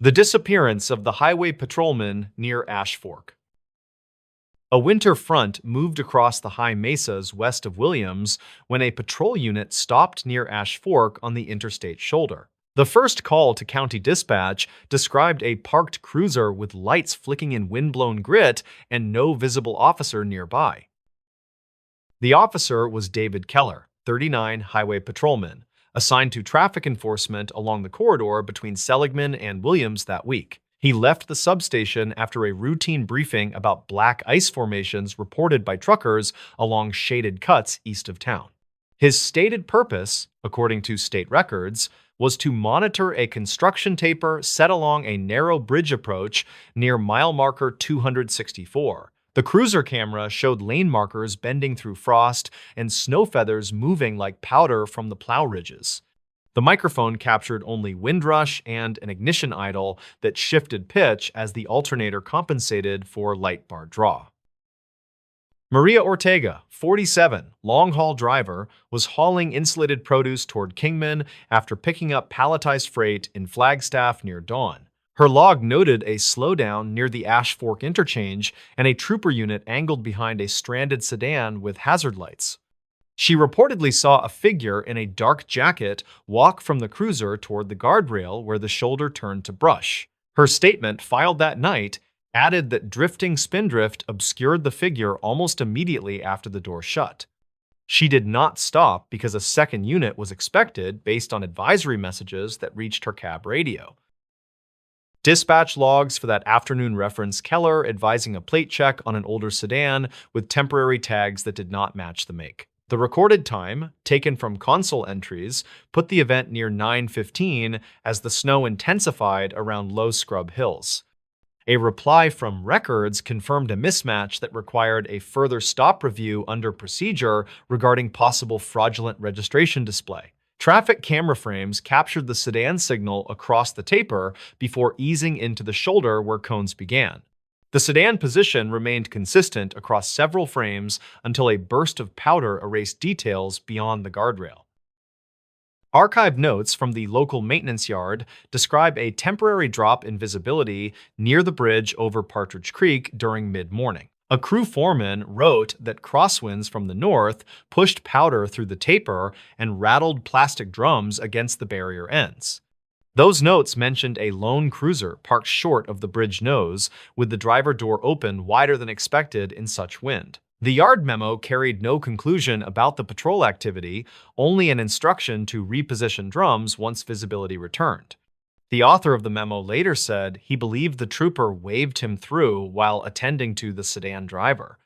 The disappearance of the highway patrolman near Ash Fork. A winter front moved across the high mesas west of Williams when a patrol unit stopped near Ash Fork on the interstate shoulder. The first call to county dispatch described a parked cruiser with lights flicking in windblown grit and no visible officer nearby. The officer was David Keller, 39, highway patrolman, assigned to traffic enforcement along the corridor between Seligman and Williams that week. He left the substation after a routine briefing about black ice formations reported by truckers along shaded cuts east of town. His stated purpose, according to state records, was to monitor a construction taper set along a narrow bridge approach near mile marker 264. The cruiser camera showed lane markers bending through frost and snow feathers moving like powder from the plow ridges. The microphone captured only windrush and an ignition idle that shifted pitch as the alternator compensated for light bar draw. Maria Ortega, 47, long-haul driver, was hauling insulated produce toward Kingman after picking up palletized freight in Flagstaff near dawn. Her log noted a slowdown near the Ash Fork interchange and a trooper unit angled behind a stranded sedan with hazard lights. She reportedly saw a figure in a dark jacket walk from the cruiser toward the guardrail where the shoulder turned to brush. Her statement, filed that night, added that drifting spindrift obscured the figure almost immediately after the door shut. She did not stop because a second unit was expected based on advisory messages that reached her cab radio. Dispatch logs for that afternoon reference Keller advising a plate check on an older sedan with temporary tags that did not match the make. The recorded time, taken from console entries, put the event near 9:15 as the snow intensified around Low Scrub Hills. A reply from records confirmed a mismatch that required a further stop review under procedure regarding possible fraudulent registration display. Traffic camera frames captured the sedan signal across the taper before easing into the shoulder where cones began. The sedan position remained consistent across several frames until a burst of powder erased details beyond the guardrail. Archived notes from the local maintenance yard describe a temporary drop in visibility near the bridge over Partridge Creek during mid-morning. A crew foreman wrote that crosswinds from the north pushed powder through the taper and rattled plastic drums against the barrier ends. Those notes mentioned a lone cruiser parked short of the bridge nose, with the driver door open wider than expected in such wind. The yard memo carried no conclusion about the patrol activity, only an instruction to reposition drums once visibility returned. The author of the memo later said he believed the trooper waved him through while attending to the sedan driver.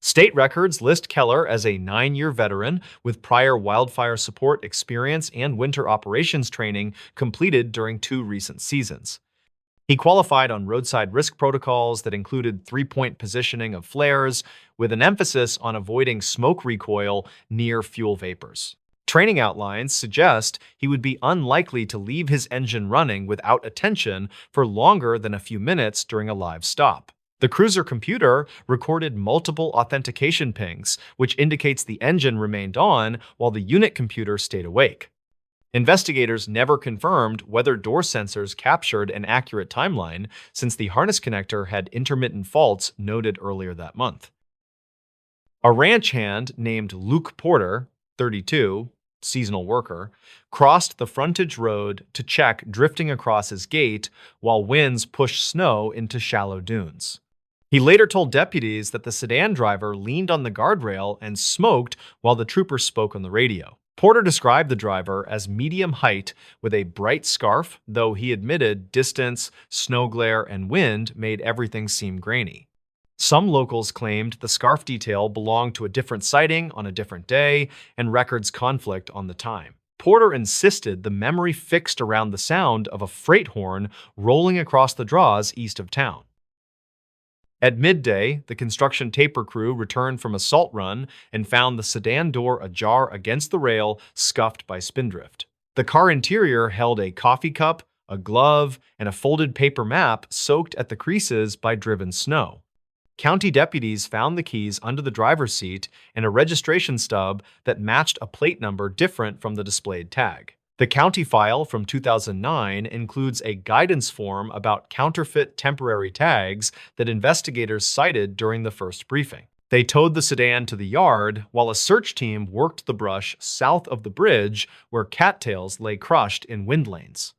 State records list Keller as a 9-year veteran with prior wildfire support experience and winter operations training completed during 2 recent seasons. He qualified on roadside risk protocols that included 3-point positioning of flares, with an emphasis on avoiding smoke recoil near fuel vapors. Training outlines suggest he would be unlikely to leave his engine running without attention for longer than a few minutes during a live stop. The cruiser computer recorded multiple authentication pings, which indicates the engine remained on while the unit computer stayed awake. Investigators never confirmed whether door sensors captured an accurate timeline, since the harness connector had intermittent faults noted earlier that month. A ranch hand named Luke Porter, 32, seasonal worker, crossed the frontage road to check drifting across his gate while winds pushed snow into shallow dunes. He later told deputies that the sedan driver leaned on the guardrail and smoked while the trooper spoke on the radio. Porter described the driver as medium height with a bright scarf, though he admitted distance, snow glare, and wind made everything seem grainy. Some locals claimed the scarf detail belonged to a different sighting on a different day, and records conflict on the time. Porter insisted the memory fixed around the sound of a freight horn rolling across the draws east of town. At midday, the construction taper crew returned from a salt run and found the sedan door ajar against the rail, scuffed by spindrift. The car interior held a coffee cup, a glove, and a folded paper map soaked at the creases by driven snow. County deputies found the keys under the driver's seat and a registration stub that matched a plate number different from the displayed tag. The county file from 2009 includes a guidance form about counterfeit temporary tags that investigators cited during the first briefing. They towed the sedan to the yard while a search team worked the brush south of the bridge where cattails lay crushed in wind lanes.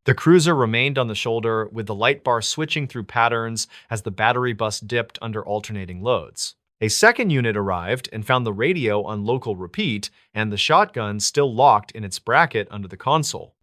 The cruiser remained on the shoulder with the light bar switching through patterns as the battery bus dipped under alternating loads. A second unit arrived and found the radio on local repeat and the shotgun still locked in its bracket under the console.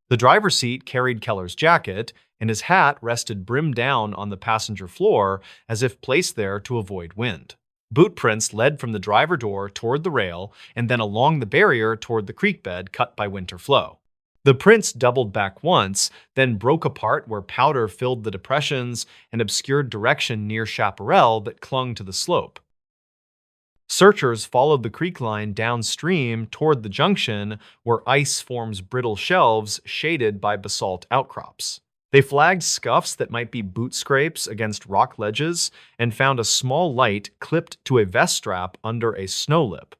The driver's seat carried Keller's jacket, and his hat rested brim down on the passenger floor as if placed there to avoid wind. Boot prints led from the driver door toward the rail and then along the barrier toward the creek bed cut by winter flow. The prints doubled back once, then broke apart where powder filled the depressions and obscured direction near chaparral that clung to the slope. Searchers followed the creek line downstream toward the junction where ice forms brittle shelves shaded by basalt outcrops. They flagged scuffs that might be boot scrapes against rock ledges and found a small light clipped to a vest strap under a snow lip.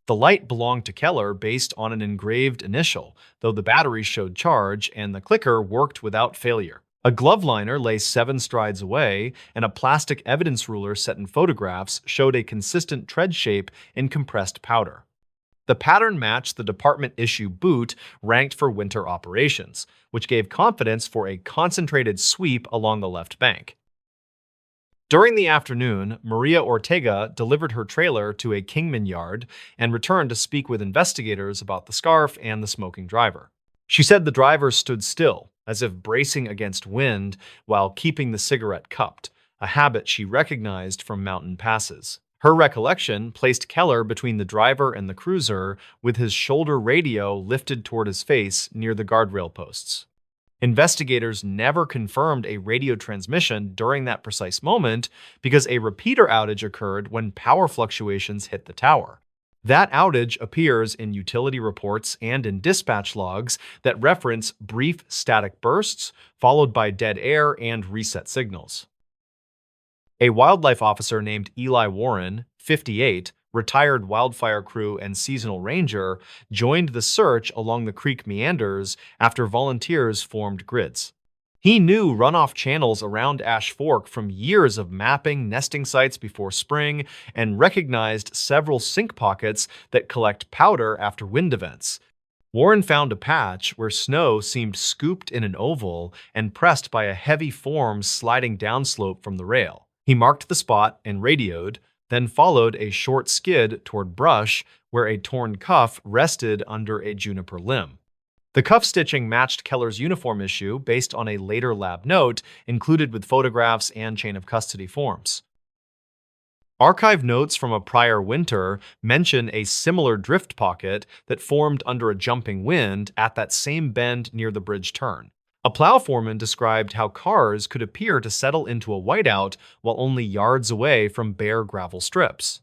The light belonged to Keller based on an engraved initial, though the battery showed charge and the clicker worked without failure. A glove liner lay 7 strides away, and a plastic evidence ruler set in photographs showed a consistent tread shape in compressed powder. The pattern matched the department-issue boot ranked for winter operations, which gave confidence for a concentrated sweep along the left bank. During the afternoon, Maria Ortega delivered her trailer to a Kingman yard and returned to speak with investigators about the scarf and the smoking driver. She said the driver stood still, as if bracing against wind while keeping the cigarette cupped, a habit she recognized from mountain passes. Her recollection placed Keller between the driver and the cruiser, with his shoulder radio lifted toward his face near the guardrail posts. Investigators never confirmed a radio transmission during that precise moment because a repeater outage occurred when power fluctuations hit the tower. That outage appears in utility reports and in dispatch logs that reference brief static bursts followed by dead air and reset signals. A wildlife officer named Eli Warren, 58, retired wildfire crew and seasonal ranger, joined the search along the creek meanders after volunteers formed grids. He knew runoff channels around Ash Fork from years of mapping nesting sites before spring and recognized several sink pockets that collect powder after wind events. Warren found a patch where snow seemed scooped in an oval and pressed by a heavy form sliding downslope from the rail. He marked the spot and radioed, then followed a short skid toward brush where a torn cuff rested under a juniper limb. The cuff stitching matched Keller's uniform issue based on a later lab note included with photographs and chain of custody forms. Archive notes from a prior winter mention a similar drift pocket that formed under a jumping wind at that same bend near the bridge turn. A plow foreman described how cars could appear to settle into a whiteout while only yards away from bare gravel strips.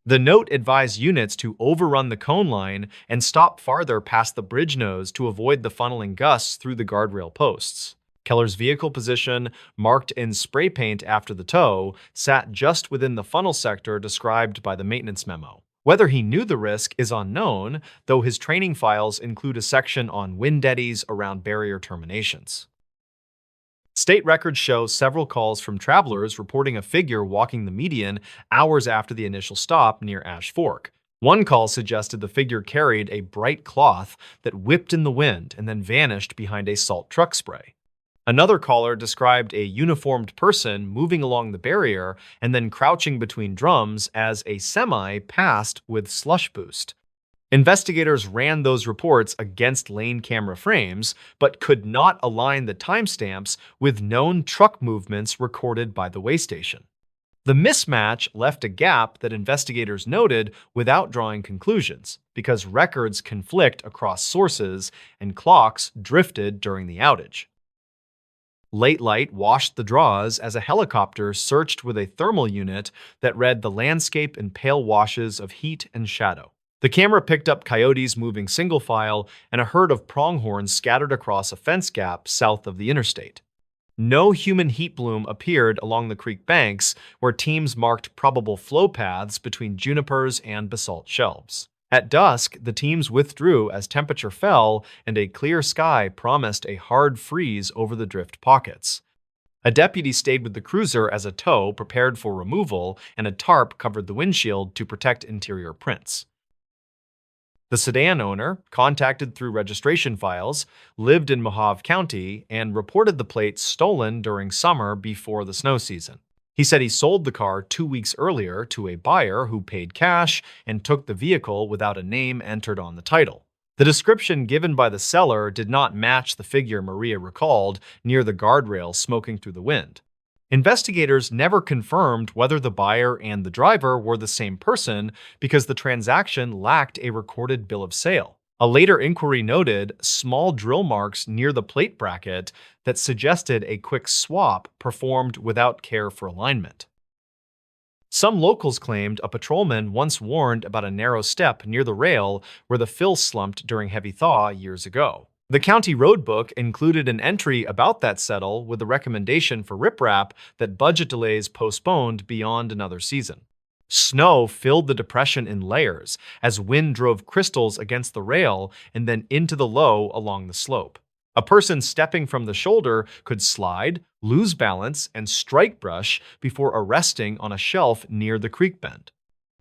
The note advised units to overrun the cone line and stop farther past the bridge nose to avoid the funneling gusts through the guardrail posts. Keller's vehicle position, marked in spray paint after the tow, sat just within the funnel sector described by the maintenance memo. Whether he knew the risk is unknown, though his training files include a section on wind eddies around barrier terminations. State records show several calls from travelers reporting a figure walking the median hours after the initial stop near Ash Fork. One call suggested the figure carried a bright cloth that whipped in the wind and then vanished behind a salt truck spray. Another caller described a uniformed person moving along the barrier and then crouching between drums as a semi passed with slush boost. Investigators ran those reports against lane camera frames, but could not align the timestamps with known truck movements recorded by the waystation. The mismatch left a gap that investigators noted without drawing conclusions, because records conflict across sources and clocks drifted during the outage. Late light washed the draws as a helicopter searched with a thermal unit that read the landscape in pale washes of heat and shadow. The camera picked up coyotes moving single file and a herd of pronghorns scattered across a fence gap south of the interstate. No human heat bloom appeared along the creek banks where teams marked probable flow paths between junipers and basalt shelves. At dusk, the teams withdrew as temperature fell and a clear sky promised a hard freeze over the drift pockets. A deputy stayed with the cruiser as a tow prepared for removal, and a tarp covered the windshield to protect interior prints. The sedan owner, contacted through registration files, lived in Mohave County and reported the plates stolen during summer before the snow season. He said he sold the car 2 weeks earlier to a buyer who paid cash and took the vehicle without a name entered on the title. The description given by the seller did not match the figure Maria recalled near the guardrail smoking through the wind. Investigators never confirmed whether the buyer and the driver were the same person because the transaction lacked a recorded bill of sale. A later inquiry noted small drill marks near the plate bracket that suggested a quick swap performed without care for alignment. Some locals claimed a patrolman once warned about a narrow step near the rail where the fill slumped during heavy thaw years ago. The county road book included an entry about that settle with a recommendation for riprap that budget delays postponed beyond another season. Snow filled the depression in layers as wind drove crystals against the rail and then into the low along the slope. A person stepping from the shoulder could slide, lose balance, and strike brush before arresting on a shelf near the creek bend.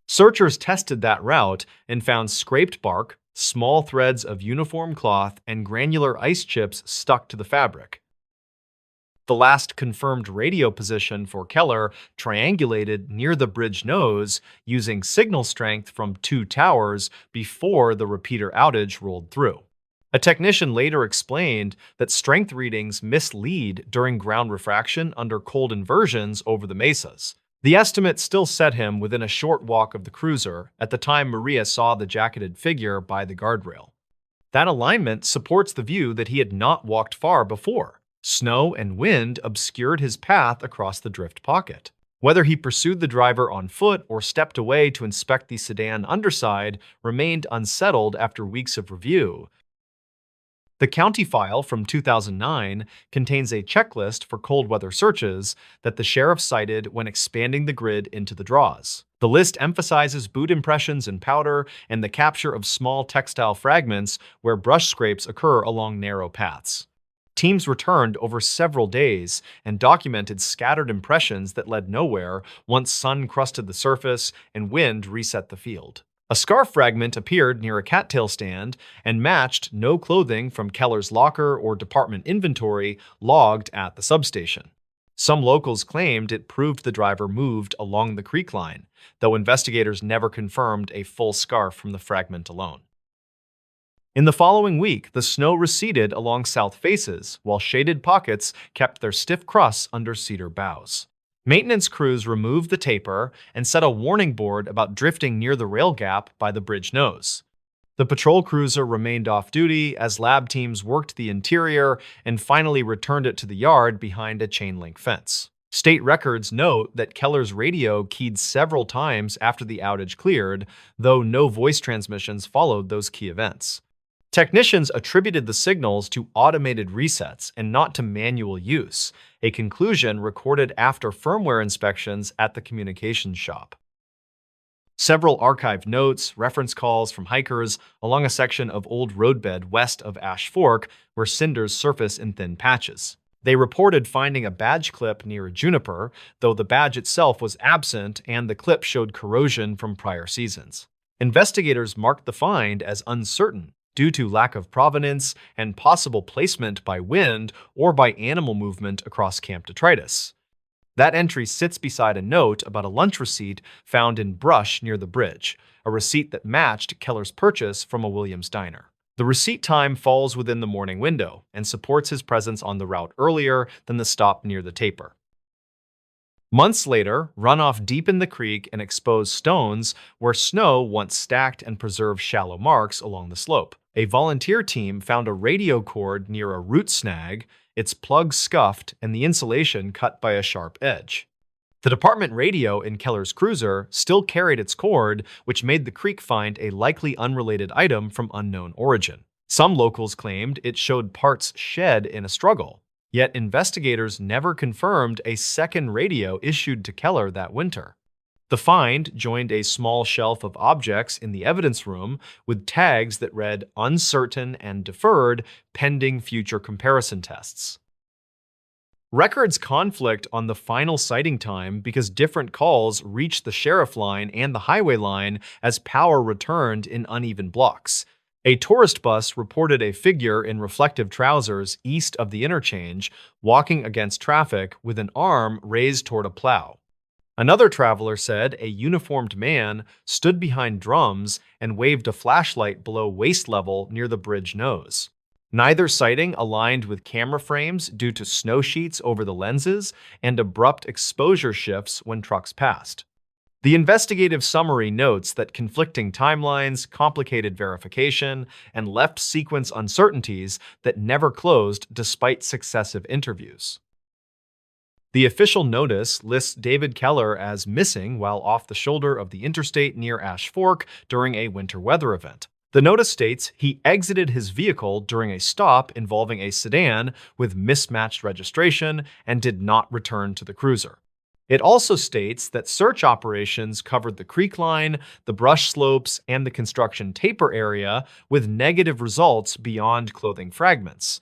Searchers tested that route and found scraped bark, small threads of uniform cloth, and granular ice chips stuck to the fabric. The last confirmed radio position for Keller triangulated near the bridge nose using signal strength from 2 towers before the repeater outage rolled through. A technician later explained that strength readings mislead during ground refraction under cold inversions over the mesas. The estimate still set him within a short walk of the cruiser at the time Maria saw the jacketed figure by the guardrail. That alignment supports the view that he had not walked far before. Snow and wind obscured his path across the drift pocket. Whether he pursued the driver on foot or stepped away to inspect the sedan underside remained unsettled after weeks of review. The county file from 2009 contains a checklist for cold weather searches that the sheriff cited when expanding the grid into the draws. The list emphasizes boot impressions in powder and the capture of small textile fragments where brush scrapes occur along narrow paths. Teams returned over several days and documented scattered impressions that led nowhere once sun crusted the surface and wind reset the field. A scarf fragment appeared near a cattail stand and matched no clothing from Keller's locker or department inventory logged at the substation. Some locals claimed it proved the driver moved along the creek line, though investigators never confirmed a full scarf from the fragment alone. In the following week, the snow receded along south faces, while shaded pockets kept their stiff crusts under cedar boughs. Maintenance crews removed the taper and set a warning board about drifting near the rail gap by the bridge nose. The patrol cruiser remained off-duty as lab teams worked the interior and finally returned it to the yard behind a chain-link fence. State records note that Keller's radio keyed several times after the outage cleared, though no voice transmissions followed those key events. Technicians attributed the signals to automated resets and not to manual use, a conclusion recorded after firmware inspections at the communications shop. Several archived notes, reference calls from hikers along a section of old roadbed west of Ash Fork where cinders surface in thin patches. They reported finding a badge clip near a juniper, though the badge itself was absent and the clip showed corrosion from prior seasons. Investigators marked the find as uncertain due to lack of provenance and possible placement by wind or by animal movement across camp detritus. That entry sits beside a note about a lunch receipt found in brush near the bridge, a receipt that matched Keller's purchase from a Williams diner. The receipt time falls within the morning window and supports his presence on the route earlier than the stop near the taper. Months later, runoff deepened the creek and exposed stones where snow once stacked and preserved shallow marks along the slope. A volunteer team found a radio cord near a root snag, its plug scuffed and the insulation cut by a sharp edge. The department radio in Keller's cruiser still carried its cord, which made the creek find a likely unrelated item from unknown origin. Some locals claimed it showed parts shed in a struggle. Yet investigators never confirmed a second radio issued to Keller that winter. The find joined a small shelf of objects in the evidence room with tags that read uncertain and deferred pending future comparison tests. Records conflict on the final sighting time because different calls reached the sheriff line and the highway line as power returned in uneven blocks. A tourist bus reported a figure in reflective trousers east of the interchange, walking against traffic with an arm raised toward a plow. Another traveler said a uniformed man stood behind drums and waved a flashlight below waist level near the bridge nose. Neither sighting aligned with camera frames due to snow sheets over the lenses and abrupt exposure shifts when trucks passed. The investigative summary notes that conflicting timelines, complicated verification, and left sequence uncertainties that never closed despite successive interviews. The official notice lists David Keller as missing while off the shoulder of the interstate near Ash Fork during a winter weather event. The notice states he exited his vehicle during a stop involving a sedan with mismatched registration and did not return to the cruiser. It also states that search operations covered the creek line, the brush slopes, and the construction taper area with negative results beyond clothing fragments.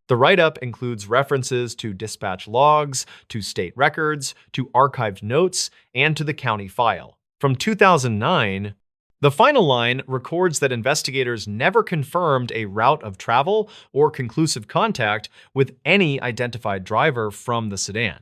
The write-up includes references to dispatch logs, to state records, to archived notes, and to the county file. From 2009, the final line records that investigators never confirmed a route of travel or conclusive contact with any identified driver from the sedan.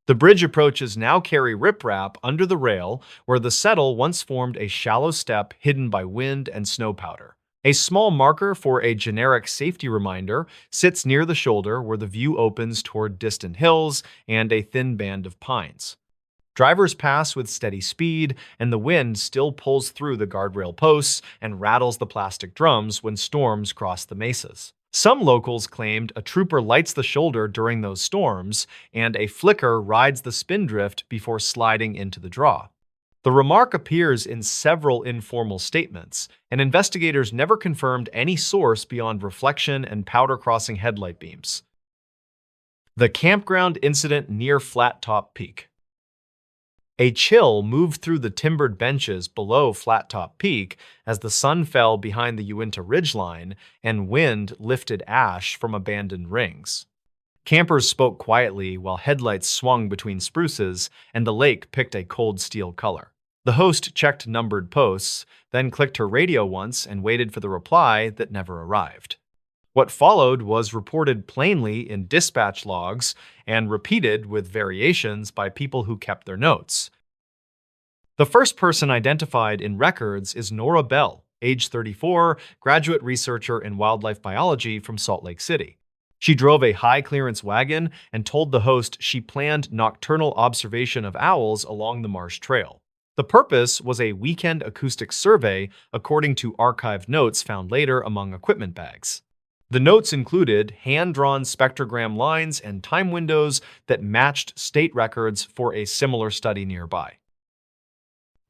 The bridge approaches now carry riprap under the rail where the settle once formed a shallow step hidden by wind and snow powder. A small marker for a generic safety reminder sits near the shoulder where the view opens toward distant hills and a thin band of pines. Drivers pass with steady speed, and the wind still pulls through the guardrail posts and rattles the plastic drums when storms cross the mesas. Some locals claimed a trooper lights the shoulder during those storms, and a flicker rides the spindrift before sliding into the draw. The remark appears in several informal statements, and investigators never confirmed any source beyond reflection and powder crossing headlight beams. The campground incident near Flat Top Peak. A chill moved through the timbered benches below Flat Top Peak as the sun fell behind the Uinta ridgeline and wind lifted ash from abandoned rings. Campers spoke quietly while headlights swung between spruces and the lake picked a cold steel color. The host checked numbered posts, then clicked her radio once and waited for the reply that never arrived. What followed was reported plainly in dispatch logs and repeated with variations by people who kept their notes. The first person identified in records is Nora Bell, age 34, graduate researcher in wildlife biology from Salt Lake City. She drove a high-clearance wagon and told the host she planned nocturnal observation of owls along the Marsh Trail. The purpose was a weekend acoustic survey, according to archived notes found later among equipment bags. The notes included hand-drawn spectrogram lines and time windows that matched state records for a similar study nearby.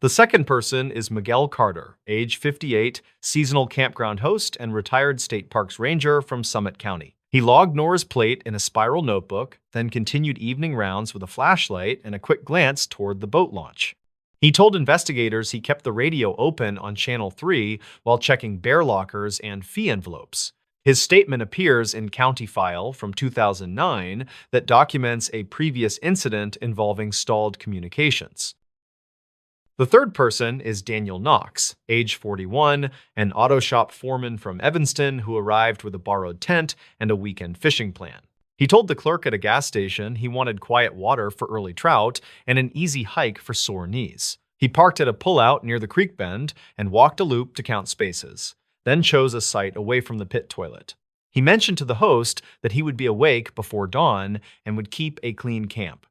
The second person is Miguel Carter, age 58, seasonal campground host and retired state parks ranger from Summit County. He logged Nora's plate in a spiral notebook, then continued evening rounds with a flashlight and a quick glance toward the boat launch. He told investigators he kept the radio open on Channel 3 while checking bear lockers and fee envelopes. His statement appears in county file from 2009 that documents a previous incident involving stalled communications. The third person is Daniel Knox, age 41, an auto shop foreman from Evanston who arrived with a borrowed tent and a weekend fishing plan. He told the clerk at a gas station he wanted quiet water for early trout and an easy hike for sore knees. He parked at a pullout near the creek bend and walked a loop to count spaces, then chose a site away from the pit toilet. He mentioned to the host that he would be awake before dawn and would keep a clean camp.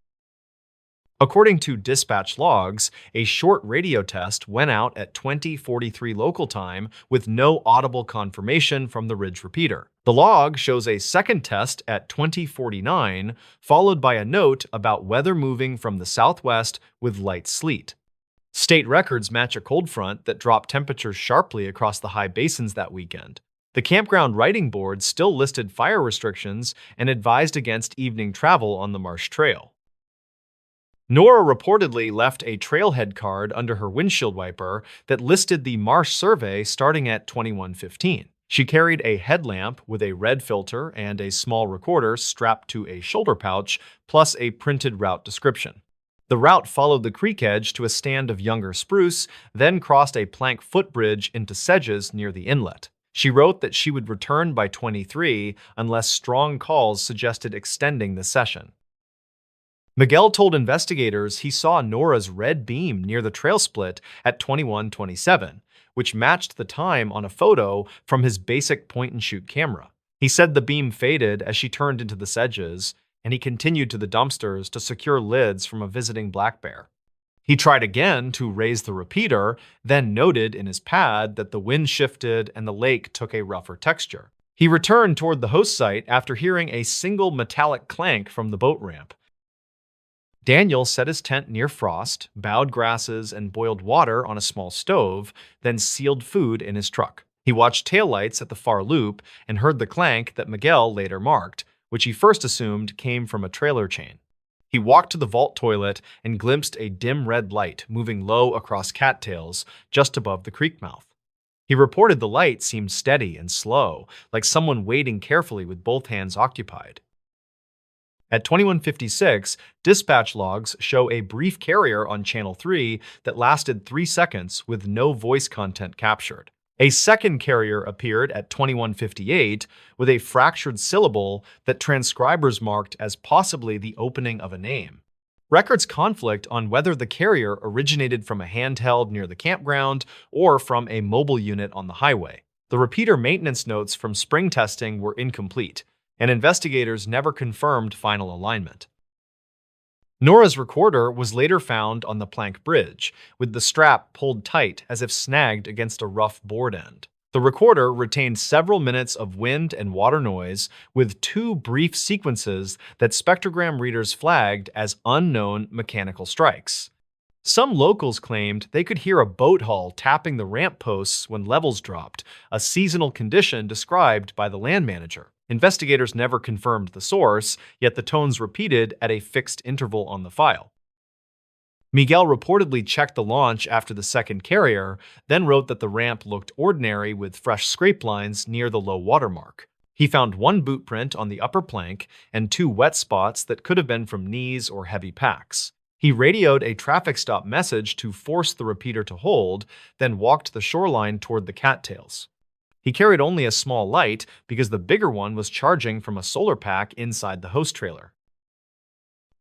According to dispatch logs, a short radio test went out at 20:43 local time with no audible confirmation from the ridge repeater. The log shows a second test at 20:49, followed by a note about weather moving from the southwest with light sleet. State records match a cold front that dropped temperatures sharply across the high basins that weekend. The campground writing board still listed fire restrictions and advised against evening travel on the Marsh Trail. Nora reportedly left a trailhead card under her windshield wiper that listed the marsh survey starting at 21:15. She carried a headlamp with a red filter and a small recorder strapped to a shoulder pouch, plus a printed route description. The route followed the creek edge to a stand of younger spruce, then crossed a plank footbridge into sedges near the inlet. She wrote that she would return by 23 unless strong calls suggested extending the session. Miguel told investigators he saw Nora's red beam near the trail split at 21:27, which matched the time on a photo from his basic point-and-shoot camera. He said the beam faded as she turned into the sedges, and he continued to the dumpsters to secure lids from a visiting black bear. He tried again to raise the repeater, then noted in his pad that the wind shifted and the lake took a rougher texture. He returned toward the host site after hearing a single metallic clank from the boat ramp. Daniel set his tent near frost, bowed grasses, and boiled water on a small stove, then sealed food in his truck. He watched taillights at the far loop and heard the clank that Miguel later marked, which he first assumed came from a trailer chain. He walked to the vault toilet and glimpsed a dim red light moving low across cattails just above the creek mouth. He reported the light seemed steady and slow, like someone waiting carefully with both hands occupied. At 21:56, dispatch logs show a brief carrier on Channel 3 that lasted 3 seconds with no voice content captured. A second carrier appeared at 21:58 with a fractured syllable that transcribers marked as possibly the opening of a name. Records conflict on whether the carrier originated from a handheld near the campground or from a mobile unit on the highway. The repeater maintenance notes from spring testing were incomplete, and investigators never confirmed final alignment. Nora's recorder was later found on the plank bridge, with the strap pulled tight as if snagged against a rough board end. The recorder retained several minutes of wind and water noise, with 2 brief sequences that spectrogram readers flagged as unknown mechanical strikes. Some locals claimed they could hear a boat hull tapping the ramp posts when levels dropped, a seasonal condition described by the land manager. Investigators never confirmed the source, yet the tones repeated at a fixed interval on the file. Miguel reportedly checked the launch after the second carrier, then wrote that the ramp looked ordinary with fresh scrape lines near the low water mark. He found 1 boot print on the upper plank and 2 wet spots that could have been from knees or heavy packs. He radioed a traffic stop message to force the repeater to hold, then walked the shoreline toward the cattails. He carried only a small light because the bigger one was charging from a solar pack inside the host trailer.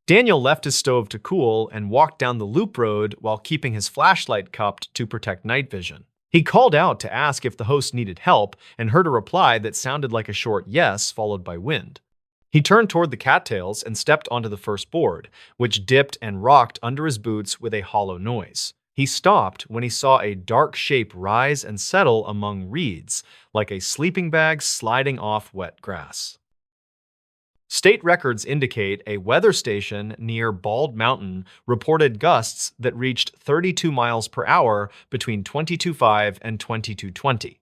Daniel left his stove to cool and walked down the loop road while keeping his flashlight cupped to protect night vision. He called out to ask if the host needed help and heard a reply that sounded like a short yes followed by wind. He turned toward the cattails and stepped onto the first board, which dipped and rocked under his boots with a hollow noise. He stopped when he saw a dark shape rise and settle among reeds, like a sleeping bag sliding off wet grass. State records indicate a weather station near Bald Mountain reported gusts that reached 32 miles per hour between 22:05 and 22:20.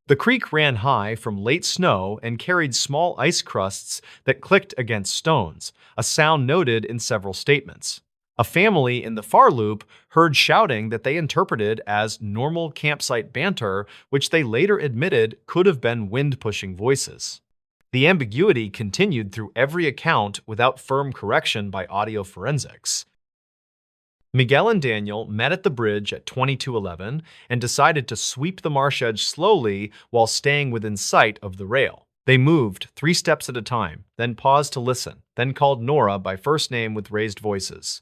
The creek ran high from late snow and carried small ice crusts that clicked against stones, a sound noted in several statements. A family in the far loop heard shouting that they interpreted as normal campsite banter, which they later admitted could have been wind-pushing voices. The ambiguity continued through every account without firm correction by audio forensics. Miguel and Daniel met at the bridge at 22:11 and decided to sweep the marsh edge slowly while staying within sight of the rail. They moved 3 steps at a time, then paused to listen, then called Nora by first name with raised voices.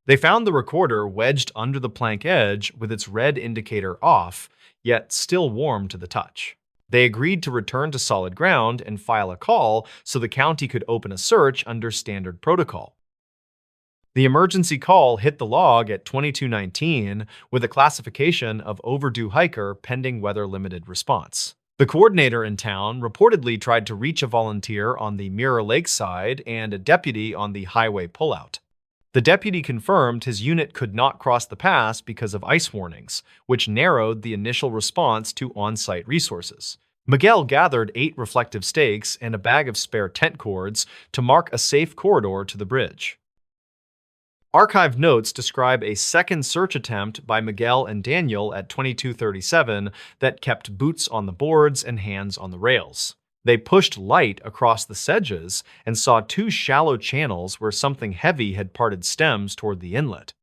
They found the recorder wedged under the plank edge with its red indicator off, yet still warm to the touch. They agreed to return to solid ground and file a call so the county could open a search under standard protocol. The emergency call hit the log at 22:19 with a classification of overdue hiker pending weather-limited response. The coordinator in town reportedly tried to reach a volunteer on the Mirror Lake side and a deputy on the highway pullout. The deputy confirmed his unit could not cross the pass because of ice warnings, which narrowed the initial response to on-site resources. Miguel gathered 8 reflective stakes and a bag of spare tent cords to mark a safe corridor to the bridge. Archive notes describe a second search attempt by Miguel and Daniel at 2237 that kept boots on the boards and hands on the rails. They pushed light across the sedges and saw two shallow channels where something heavy had parted stems toward the inlet.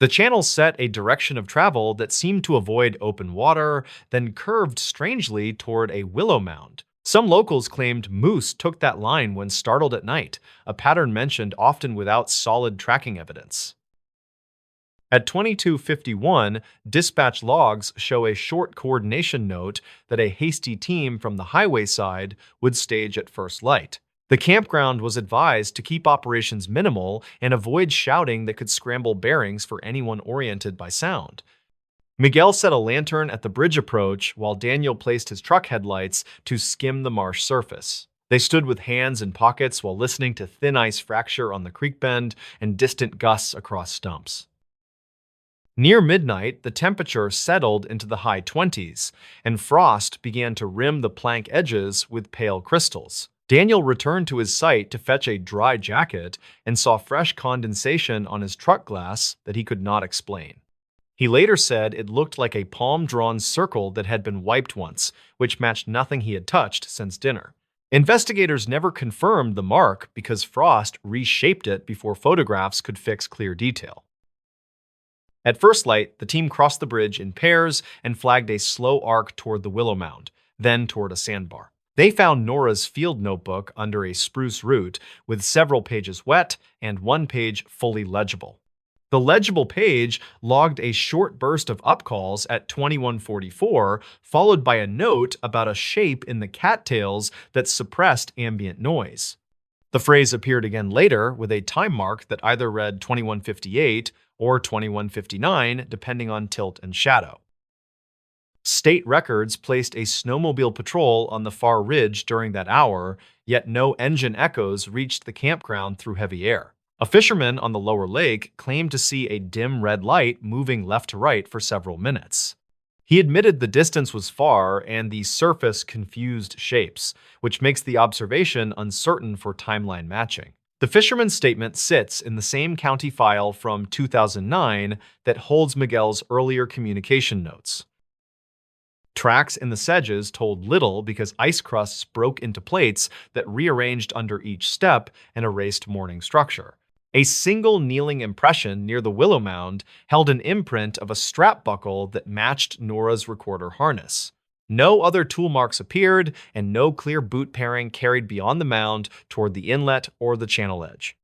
The channels set a direction of travel that seemed to avoid open water, then curved strangely toward a willow mound. Some locals claimed moose took that line when startled at night, a pattern mentioned often without solid tracking evidence. At 2251, dispatch logs show a short coordination note that a hasty team from the highway side would stage at first light. The campground was advised to keep operations minimal and avoid shouting that could scramble bearings for anyone oriented by sound. Miguel set a lantern at the bridge approach while Daniel placed his truck headlights to skim the marsh surface. They stood with hands in pockets while listening to thin ice fracture on the creek bend and distant gusts across stumps. Near midnight, the temperature settled into the high 20s, and frost began to rim the plank edges with pale crystals. Daniel returned to his site to fetch a dry jacket and saw fresh condensation on his truck glass that he could not explain. He later said it looked like a palm-drawn circle that had been wiped once, which matched nothing he had touched since dinner. Investigators never confirmed the mark because frost reshaped it before photographs could fix clear detail. At first light, the team crossed the bridge in pairs and flagged a slow arc toward the willow mound, then toward a sandbar. They found Nora's field notebook under a spruce root with several pages wet and one page fully legible. The legible page logged a short burst of upcalls at 2144, followed by a note about a shape in the cattails that suppressed ambient noise. The phrase appeared again later with a time mark that either read 2158 or 2159, depending on tilt and shadow. State records placed a snowmobile patrol on the far ridge during that hour, yet no engine echoes reached the campground through heavy air. A fisherman on the lower lake claimed to see a dim red light moving left to right for several minutes. He admitted the distance was far and the surface confused shapes, which makes the observation uncertain for timeline matching. The fisherman's statement sits in the same county file from 2009 that holds Miguel's earlier communication notes. Tracks in the sedges told little because ice crusts broke into plates that rearranged under each step and erased morning structure. A single kneeling impression near the willow mound held an imprint of a strap buckle that matched Nora's recorder harness. No other tool marks appeared, and no clear boot pairing carried beyond the mound toward the inlet or the channel edge.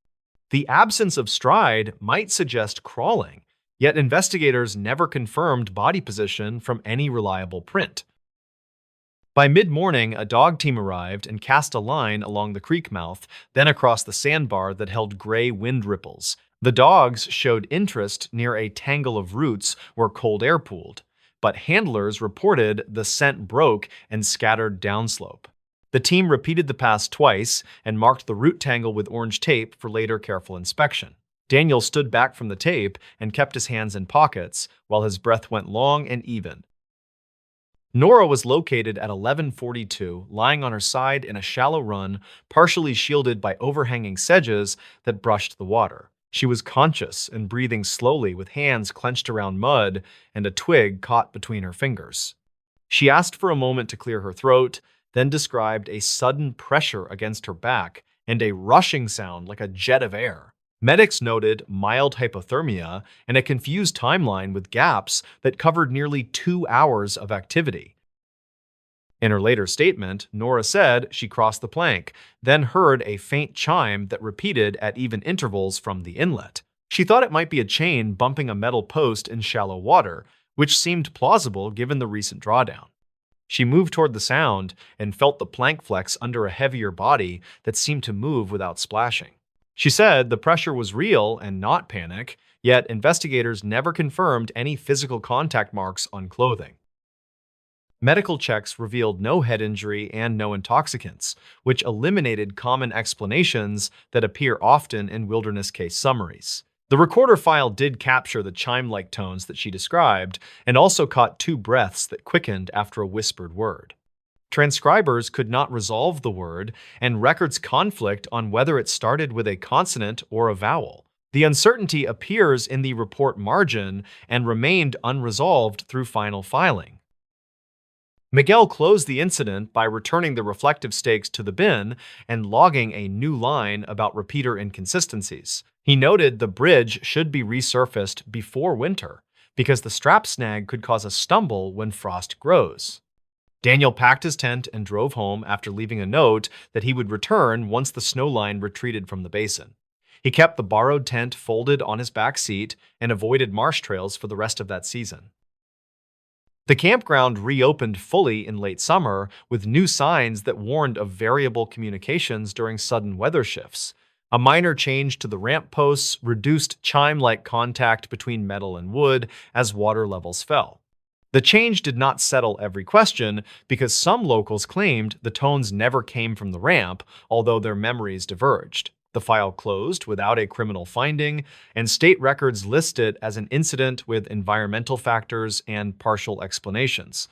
The absence of stride might suggest crawling, yet investigators never confirmed body position from any reliable print. By mid-morning, a dog team arrived and cast a line along the creek mouth, then across the sandbar that held gray wind ripples. The dogs showed interest near a tangle of roots where cold air pooled, but handlers reported the scent broke and scattered downslope. The team repeated the pass twice and marked the root tangle with orange tape for later careful inspection. Daniel stood back from the tape and kept his hands in pockets while his breath went long and even. Nora was located at 1142, lying on her side in a shallow run, partially shielded by overhanging sedges that brushed the water. She was conscious and breathing slowly with hands clenched around mud and a twig caught between her fingers. She asked for a moment to clear her throat, then described a sudden pressure against her back and a rushing sound like a jet of air. Medics noted mild hypothermia and a confused timeline with gaps that covered nearly 2 hours of activity. In her later statement, Nora said she crossed the plank, then heard a faint chime that repeated at even intervals from the inlet. She thought it might be a chain bumping a metal post in shallow water, which seemed plausible given the recent drawdown. She moved toward the sound and felt the plank flex under a heavier body that seemed to move without splashing. She said the pressure was real and not panic, yet investigators never confirmed any physical contact marks on clothing. Medical checks revealed no head injury and no intoxicants, which eliminated common explanations that appear often in wilderness case summaries. The recorder file did capture the chime-like tones that she described and also caught 2 breaths that quickened after a whispered word. Transcribers could not resolve the word, and records conflict on whether it started with a consonant or a vowel. The uncertainty appears in the report margin and remained unresolved through final filing. Miguel closed the incident by returning the reflective stakes to the bin and logging a new line about repeater inconsistencies. He noted the bridge should be resurfaced before winter because the strap snag could cause a stumble when frost grows. Daniel packed his tent and drove home after leaving a note that he would return once the snow line retreated from the basin. He kept the borrowed tent folded on his back seat and avoided marsh trails for the rest of that season. The campground reopened fully in late summer with new signs that warned of variable communications during sudden weather shifts. A minor change to the ramp posts reduced chime-like contact between metal and wood as water levels fell. The change did not settle every question because some locals claimed the tones never came from the ramp, although their memories diverged. The file closed without a criminal finding, and state records list it as an incident with environmental factors and partial explanations.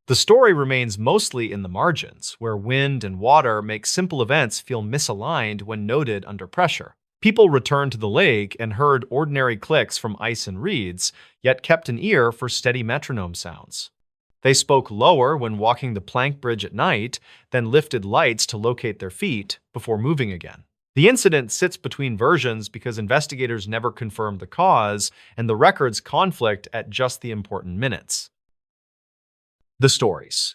The story remains mostly in the margins, where wind and water make simple events feel misaligned when noted under pressure. People returned to the lake and heard ordinary clicks from ice and reeds, yet kept an ear for steady metronome sounds. They spoke lower when walking the plank bridge at night, then lifted lights to locate their feet before moving again. The incident sits between versions because investigators never confirmed the cause, and the records conflict at just the important minutes. The stories.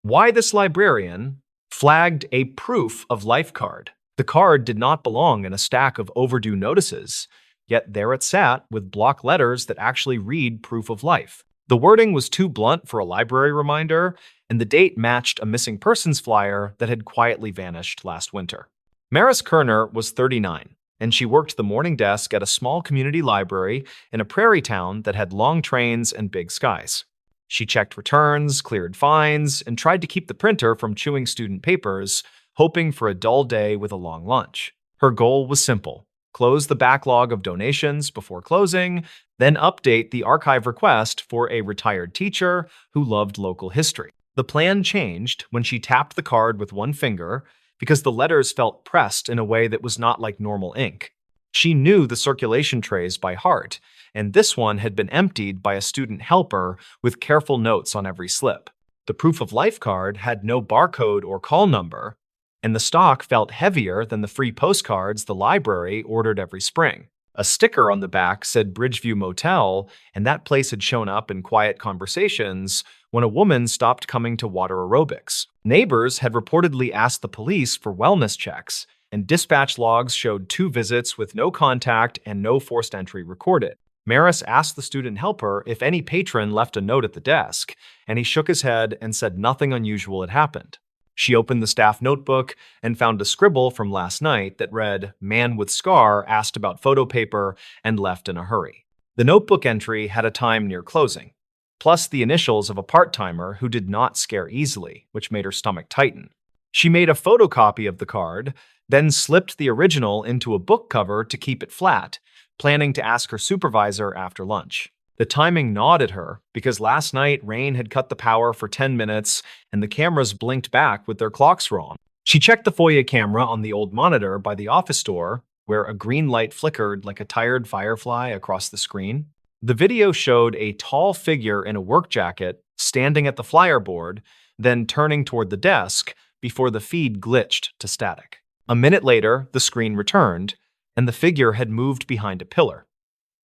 Why this librarian flagged a proof of life card. The card did not belong in a stack of overdue notices, yet there it sat with block letters that actually read proof of life. The wording was too blunt for a library reminder, and the date matched a missing persons flyer that had quietly vanished last winter. Maris Kerner was 39, and she worked the morning desk at a small community library in a prairie town that had long trains and big skies. She checked returns, cleared fines, and tried to keep the printer from chewing student papers, hoping for a dull day with a long lunch. Her goal was simple: close the backlog of donations before closing, then update the archive request for a retired teacher who loved local history. The plan changed when she tapped the card with one finger because the letters felt pressed in a way that was not like normal ink. She knew the circulation trays by heart, and this one had been emptied by a student helper with careful notes on every slip. The proof of life card had no barcode or call number, and the stock felt heavier than the free postcards the library ordered every spring. A sticker on the back said Bridgeview Motel, and that place had shown up in quiet conversations when a woman stopped coming to water aerobics. Neighbors had reportedly asked the police for wellness checks, and dispatch logs showed 2 visits with no contact and no forced entry recorded. Maris asked the student helper if any patron left a note at the desk, and he shook his head and said nothing unusual had happened. She opened the staff notebook and found a scribble from last night that read, "Man with scar asked about photo paper and left in a hurry." The notebook entry had a time near closing, plus the initials of a part-timer who did not scare easily, which made her stomach tighten. She made a photocopy of the card, then slipped the original into a book cover to keep it flat, planning to ask her supervisor after lunch. The timing gnawed at her because last night rain had cut the power for 10 minutes and the cameras blinked back with their clocks wrong. She checked the foyer camera on the old monitor by the office door, where a green light flickered like a tired firefly across the screen. The video showed a tall figure in a work jacket standing at the flyer board, then turning toward the desk before the feed glitched to static. A minute later, the screen returned, and the figure had moved behind a pillar,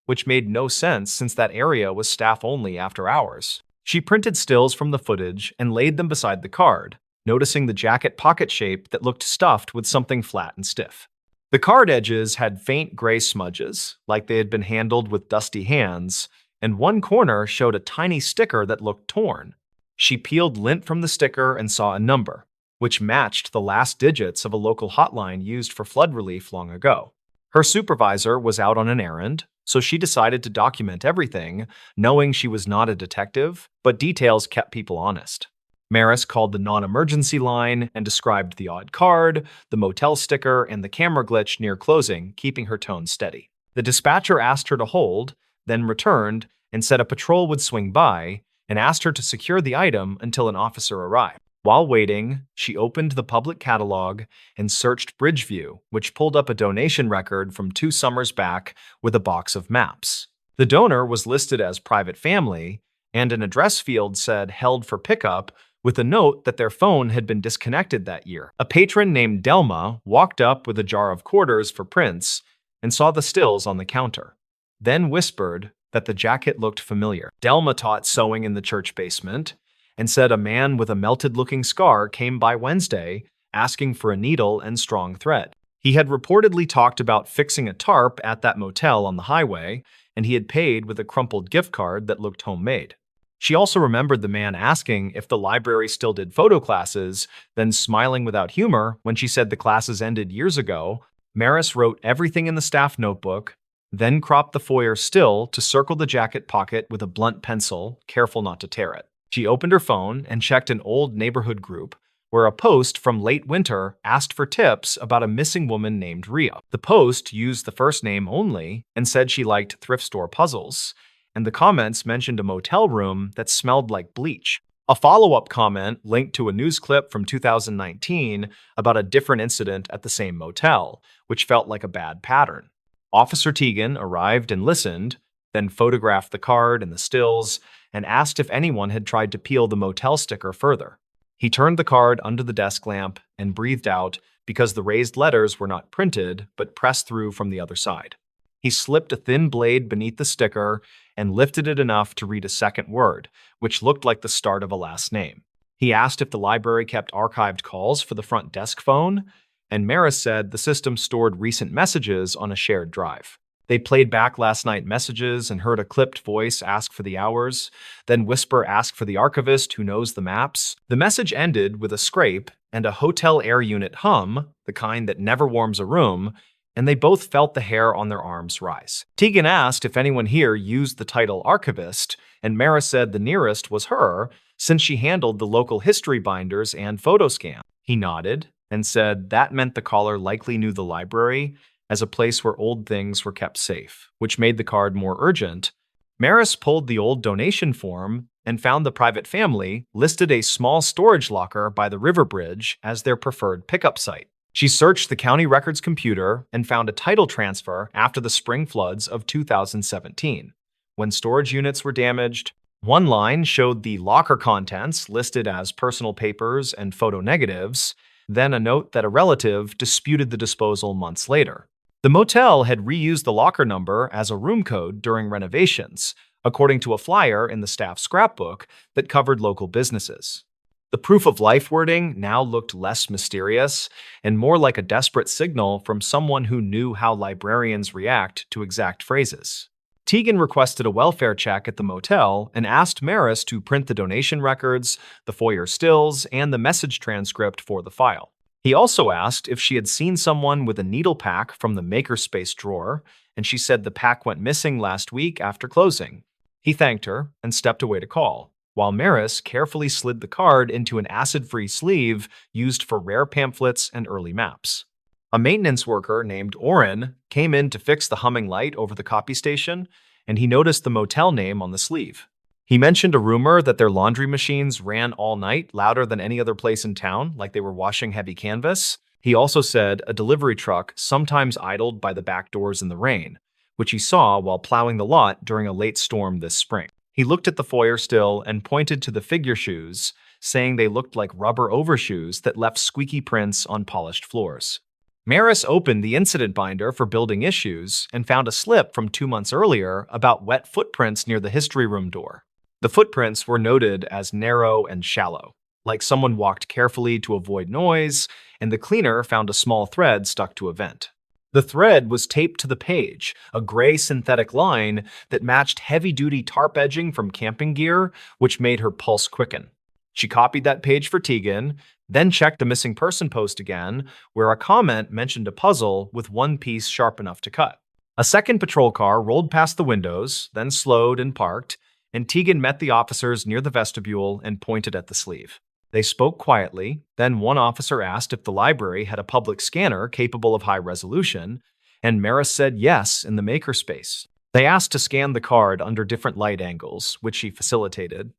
which made no sense since that area was staff-only after hours. She printed stills from the footage and laid them beside the card, noticing the jacket pocket shape that looked stuffed with something flat and stiff. The card edges had faint gray smudges, like they had been handled with dusty hands, and one corner showed a tiny sticker that looked torn. She peeled lint from the sticker and saw a number, which matched the last digits of a local hotline used for flood relief long ago. Her supervisor was out on an errand, so she decided to document everything, knowing she was not a detective, but details kept people honest. Maris called the non-emergency line and described the odd card, the motel sticker, and the camera glitch near closing, keeping her tone steady. The dispatcher asked her to hold, then returned and said a patrol would swing by, and asked her to secure the item until an officer arrived. While waiting, she opened the public catalog and searched Bridgeview, which pulled up a donation record from 2 summers back with a box of maps. The donor was listed as private family, and an address field said held for pickup with a note that their phone had been disconnected that year. A patron named Delma walked up with a jar of quarters for Prince and saw the stills on the counter, then whispered that the jacket looked familiar. Delma taught sewing in the church basement and said a man with a melted-looking scar came by Wednesday asking for a needle and strong thread. He had reportedly talked about fixing a tarp at that motel on the highway, and he had paid with a crumpled gift card that looked homemade. She also remembered the man asking if the library still did photo classes, then smiling without humor when she said the classes ended years ago. Maris wrote everything in the staff notebook, then cropped the foyer still to circle the jacket pocket with a blunt pencil, careful not to tear it. She opened her phone and checked an old neighborhood group where a post from late winter asked for tips about a missing woman named Rhea. The post used the first name only and said she liked thrift store puzzles, and the comments mentioned a motel room that smelled like bleach. A follow-up comment linked to a news clip from 2019 about a different incident at the same motel, which felt like a bad pattern. Officer Tegan arrived and listened, then photographed the card and the stills, and asked if anyone had tried to peel the motel sticker further. He turned the card under the desk lamp and breathed out because the raised letters were not printed but pressed through from the other side. He slipped a thin blade beneath the sticker and lifted it enough to read a second word, which looked like the start of a last name. He asked if the library kept archived calls for the front desk phone, and Maris said the system stored recent messages on a shared drive. They played back last night messages and heard a clipped voice ask for the hours, then whisper ask for the archivist who knows the maps. The message ended with a scrape and a hotel air unit hum, the kind that never warms a room, and they both felt the hair on their arms rise. Tegan asked if anyone here used the title archivist, and Maris said the nearest was her, since she handled the local history binders and photo scan. He nodded and said that meant the caller likely knew the library as a place where old things were kept safe, which made the card more urgent. Maris pulled the old donation form and found the private family listed a small storage locker by the river bridge as their preferred pickup site. She searched the county records computer and found a title transfer after the spring floods of 2017. When storage units were damaged, one line showed the locker contents listed as personal papers and photo negatives, then a note that a relative disputed the disposal months later. The motel had reused the locker number as a room code during renovations, according to a flyer in the staff scrapbook that covered local businesses. The proof of life wording now looked less mysterious and more like a desperate signal from someone who knew how librarians react to exact phrases. Tegan requested a welfare check at the motel and asked Maris to print the donation records, the foyer stills, and the message transcript for the file. He also asked if she had seen someone with a needle pack from the makerspace drawer, and she said the pack went missing last week after closing. He thanked her and stepped away to call, while Maris carefully slid the card into an acid-free sleeve used for rare pamphlets and early maps. A maintenance worker named Oren came in to fix the humming light over the copy station, and he noticed the motel name on the sleeve. He mentioned a rumor that their laundry machines ran all night, louder than any other place in town, like they were washing heavy canvas. He also said a delivery truck sometimes idled by the back doors in the rain, which he saw while plowing the lot during a late storm this spring. He looked at the foyer still and pointed to the figure shoes, saying they looked like rubber overshoes that left squeaky prints on polished floors. Maris opened the incident binder for building issues and found a slip from 2 months earlier about wet footprints near the history room door. The footprints were noted as narrow and shallow, like someone walked carefully to avoid noise, and the cleaner found a small thread stuck to a vent. The thread was taped to the page, a gray synthetic line that matched heavy-duty tarp edging from camping gear, which made her pulse quicken. She copied that page for Tegan, then checked the missing person post again, where a comment mentioned a puzzle with one piece sharp enough to cut. A second patrol car rolled past the windows, then slowed and parked, and Tegan met the officers near the vestibule and pointed at the sleeve. They spoke quietly, then one officer asked if the library had a public scanner capable of high resolution, and Maris said yes in the makerspace. They asked to scan the card under different light angles, which she facilitated,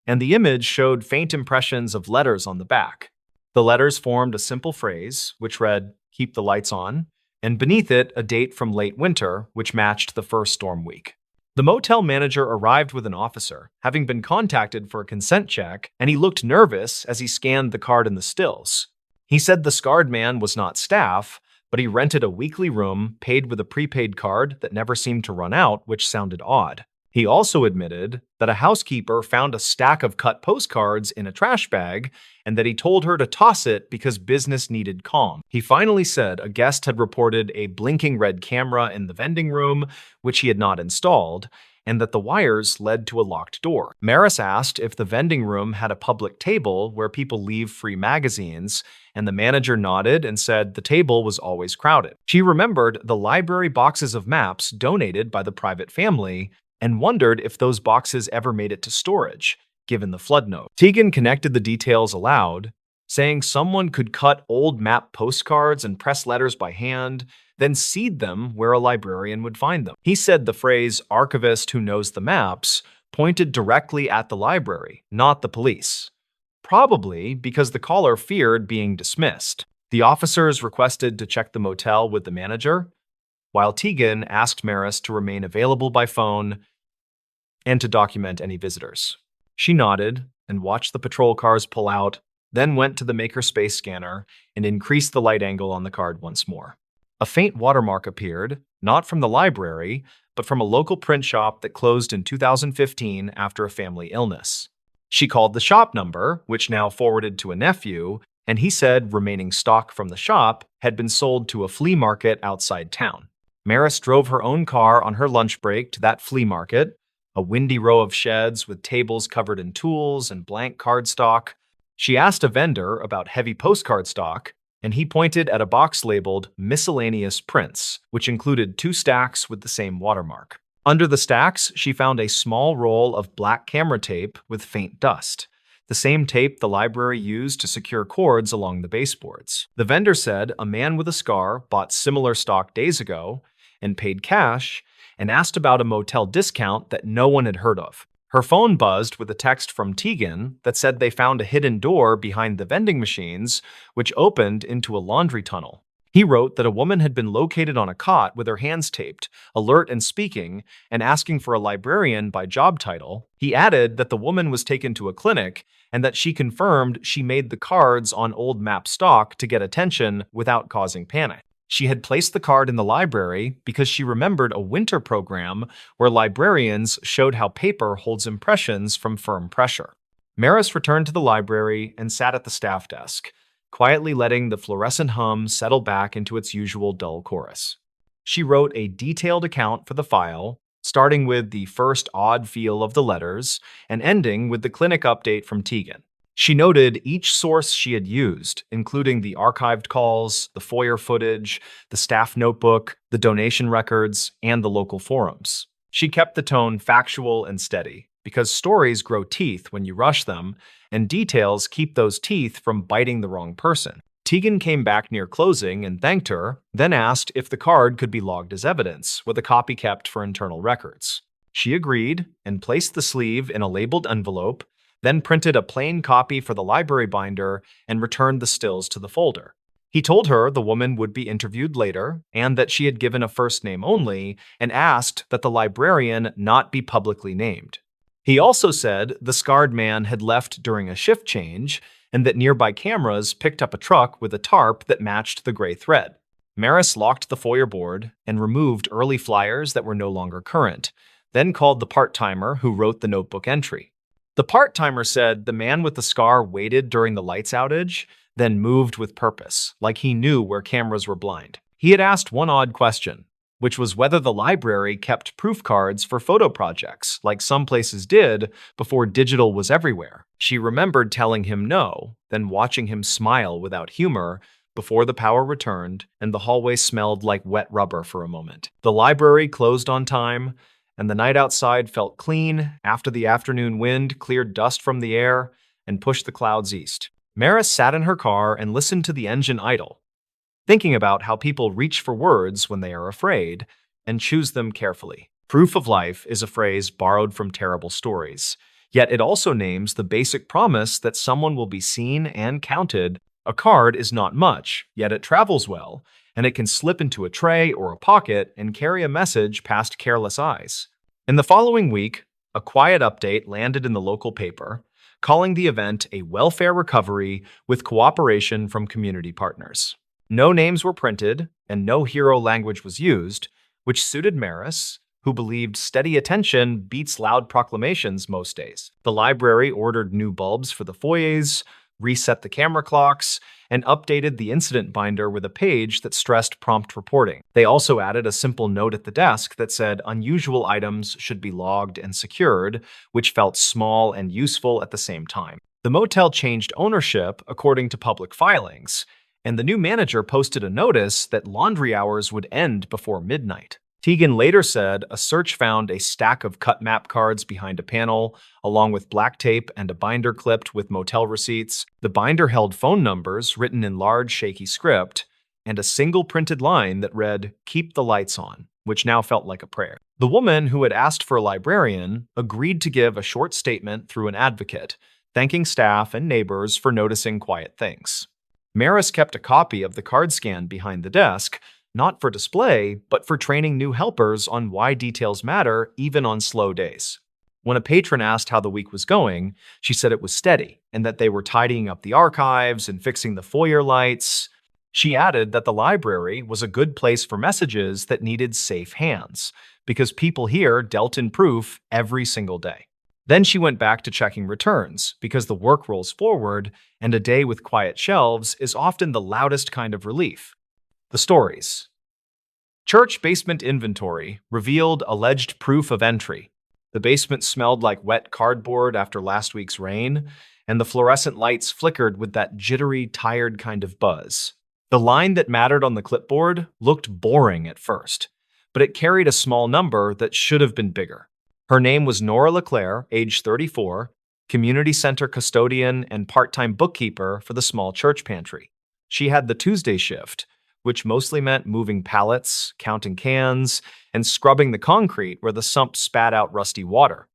and the image showed faint impressions of letters on the back. The letters formed a simple phrase, which read, "Keep the lights on," and beneath it, a date from late winter, which matched the first storm week. The motel manager arrived with an officer, having been contacted for a consent check, and he looked nervous as he scanned the card in the stills. He said the scarred man was not staff, but he rented a weekly room paid with a prepaid card that never seemed to run out, which sounded odd. He also admitted that a housekeeper found a stack of cut postcards in a trash bag and that he told her to toss it because business needed calm. He finally said a guest had reported a blinking red camera in the vending room, which he had not installed, and that the wires led to a locked door. Maris asked if the vending room had a public table where people leave free magazines, and the manager nodded and said the table was always crowded. She remembered the library boxes of maps donated by the private family and wondered if those boxes ever made it to storage, given the flood note. Tegan connected the details aloud, saying someone could cut old map postcards and press letters by hand, then seed them where a librarian would find them. He said the phrase "archivist who knows the maps" pointed directly at the library, not the police, probably because the caller feared being dismissed. The officers requested to check the motel with the manager, while Tegan asked Maris to remain available by phone and to document any visitors. She nodded and watched the patrol cars pull out, then went to the makerspace scanner and increased the light angle on the card once more. A faint watermark appeared, not from the library, but from a local print shop that closed in 2015 after a family illness. She called the shop number, which now forwarded to a nephew, and he said remaining stock from the shop had been sold to a flea market outside town. Maris drove her own car on her lunch break to that flea market, a windy row of sheds with tables covered in tools and blank cardstock. She asked a vendor about heavy postcard stock, and he pointed at a box labeled "Miscellaneous Prints," which included 2 stacks with the same watermark. Under the stacks, she found a small roll of black camera tape with faint dust, the same tape the library used to secure cords along the baseboards. The vendor said a man with a scar bought similar stock days ago and paid cash, and asked about a motel discount that no one had heard of. Her phone buzzed with a text from Tegan that said they found a hidden door behind the vending machines, which opened into a laundry tunnel. He wrote that a woman had been located on a cot with her hands taped, alert and speaking, and asking for a librarian by job title. He added that the woman was taken to a clinic and that she confirmed she made the cards on old map stock to get attention without causing panic. She had placed the card in the library because she remembered a winter program where librarians showed how paper holds impressions from firm pressure. Maris returned to the library and sat at the staff desk, quietly letting the fluorescent hum settle back into its usual dull chorus. She wrote a detailed account for the file, starting with the first odd feel of the letters and ending with the clinic update from Tegan. She noted each source she had used, including the archived calls, the FOIA footage, the staff notebook, the donation records, and the local forums. She kept the tone factual and steady, because stories grow teeth when you rush them, and details keep those teeth from biting the wrong person. Tegan came back near closing and thanked her, then asked if the card could be logged as evidence, with a copy kept for internal records. She agreed and placed the sleeve in a labeled envelope, then printed a plain copy for the library binder and returned the stills to the folder. He told her the woman would be interviewed later and that she had given a first name only and asked that the librarian not be publicly named. He also said the scarred man had left during a shift change and that nearby cameras picked up a truck with a tarp that matched the gray thread. Maris locked the FOIA board and removed early flyers that were no longer current, then called the part-timer who wrote the notebook entry. The part-timer said the man with the scar waited during the lights outage, then moved with purpose, like he knew where cameras were blind. He had asked one odd question, which was whether the library kept proof cards for photo projects, like some places did before digital was everywhere. She remembered telling him no, then watching him smile without humor before the power returned and the hallway smelled like wet rubber for a moment. The library closed on time, and the night outside felt clean after the afternoon wind cleared dust from the air and pushed the clouds east. Maris sat in her car and listened to the engine idle, thinking about how people reach for words when they are afraid and choose them carefully. Proof of life is a phrase borrowed from terrible stories, Yet it also names the basic promise that someone will be seen and counted. A card is not much, yet it travels well, and it can slip into a tray or a pocket and carry a message past careless eyes. In the following week, a quiet update landed in the local paper, calling the event a welfare recovery with cooperation from community partners. No names were printed, and no hero language was used, which suited Maris, who believed steady attention beats loud proclamations most days. The library ordered new bulbs for the foyers, reset the camera clocks, and updated the incident binder with a page that stressed prompt reporting. They also added a simple note at the desk that said unusual items should be logged and secured, which felt small and useful at the same time. The motel changed ownership according to public filings, and the new manager posted a notice that laundry hours would end before midnight. Tegan later said a search found a stack of cut map cards behind a panel, along with black tape and a binder clipped with motel receipts. The binder held phone numbers written in large, shaky script, and a single printed line that read, "Keep the lights on," which now felt like a prayer. The woman who had asked for a librarian agreed to give a short statement through an advocate, thanking staff and neighbors for noticing quiet things. Maris kept a copy of the card scan behind the desk, not for display, but for training new helpers on why details matter even on slow days. When a patron asked how the week was going, she said it was steady and that they were tidying up the archives and fixing the foyer lights. She added that the library was a good place for messages that needed safe hands, because people here dealt in proof every single day. Then she went back to checking returns, because the work rolls forward, and a day with quiet shelves is often the loudest kind of relief. The stories. Church basement inventory revealed alleged proof of entry. The basement smelled like wet cardboard after last week's rain, and the fluorescent lights flickered with that jittery, tired kind of buzz. The line that mattered on the clipboard looked boring at first, but it carried a small number that should have been bigger. Her name was Nora LeClaire, age 34, community center custodian and part-time bookkeeper for the small church pantry. She had the Tuesday shift, which mostly meant moving pallets, counting cans, and scrubbing the concrete where the sump spat out rusty water.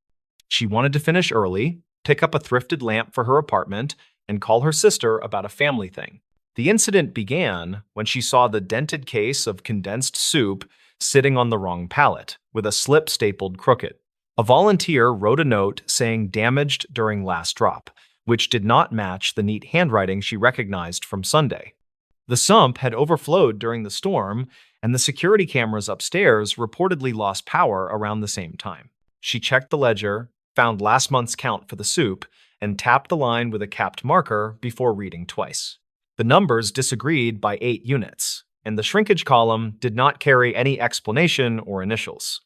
She wanted to finish early, pick up a thrifted lamp for her apartment, and call her sister about a family thing. The incident began when she saw the dented case of condensed soup sitting on the wrong pallet, with a slip stapled crooked. A volunteer wrote a note saying damaged during last drop, which did not match the neat handwriting she recognized from Sunday. The sump had overflowed during the storm, and the security cameras upstairs reportedly lost power around the same time. She checked the ledger, found last month's count for the soup, and tapped the line with a capped marker before reading twice. The numbers disagreed by 8 units, and the shrinkage column did not carry any explanation or initials.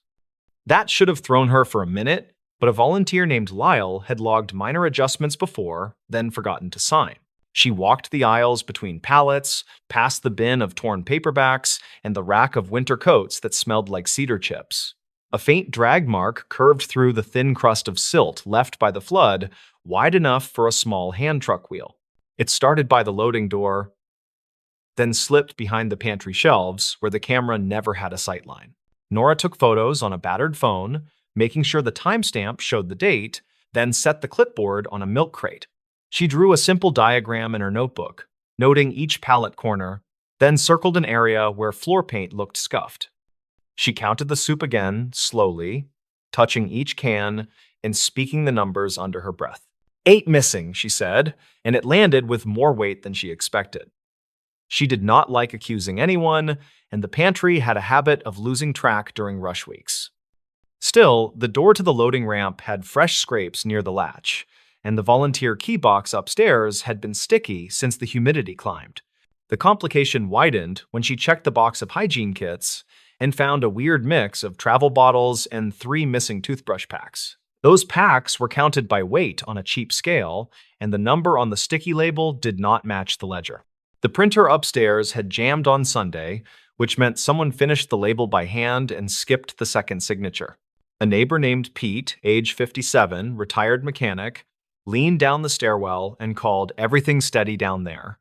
That should have thrown her for a minute, but a volunteer named Lyle had logged minor adjustments before, then forgotten to sign. She walked the aisles between pallets, past the bin of torn paperbacks, and the rack of winter coats that smelled like cedar chips. A faint drag mark curved through the thin crust of silt left by the flood, wide enough for a small hand truck wheel. It started by the loading door, then slipped behind the pantry shelves where the camera never had a sightline. Nora took photos on a battered phone, making sure the timestamp showed the date, then set the clipboard on a milk crate. She drew a simple diagram in her notebook, noting each pallet corner, then circled an area where floor paint looked scuffed. She counted the soup again, slowly, touching each can and speaking the numbers under her breath. 8 missing, she said, and it landed with more weight than she expected. She did not like accusing anyone, and the pantry had a habit of losing track during rush weeks. Still, the door to the loading ramp had fresh scrapes near the latch, and the volunteer key box upstairs had been sticky since the humidity climbed. The complication widened when she checked the box of hygiene kits and found a weird mix of travel bottles and 3 missing toothbrush packs. Those packs were counted by weight on a cheap scale, and the number on the sticky label did not match the ledger. The printer upstairs had jammed on Sunday, which meant someone finished the label by hand and skipped the second signature. A neighbor named Pete, age 57, retired mechanic, leaned down the stairwell and called everything steady down there.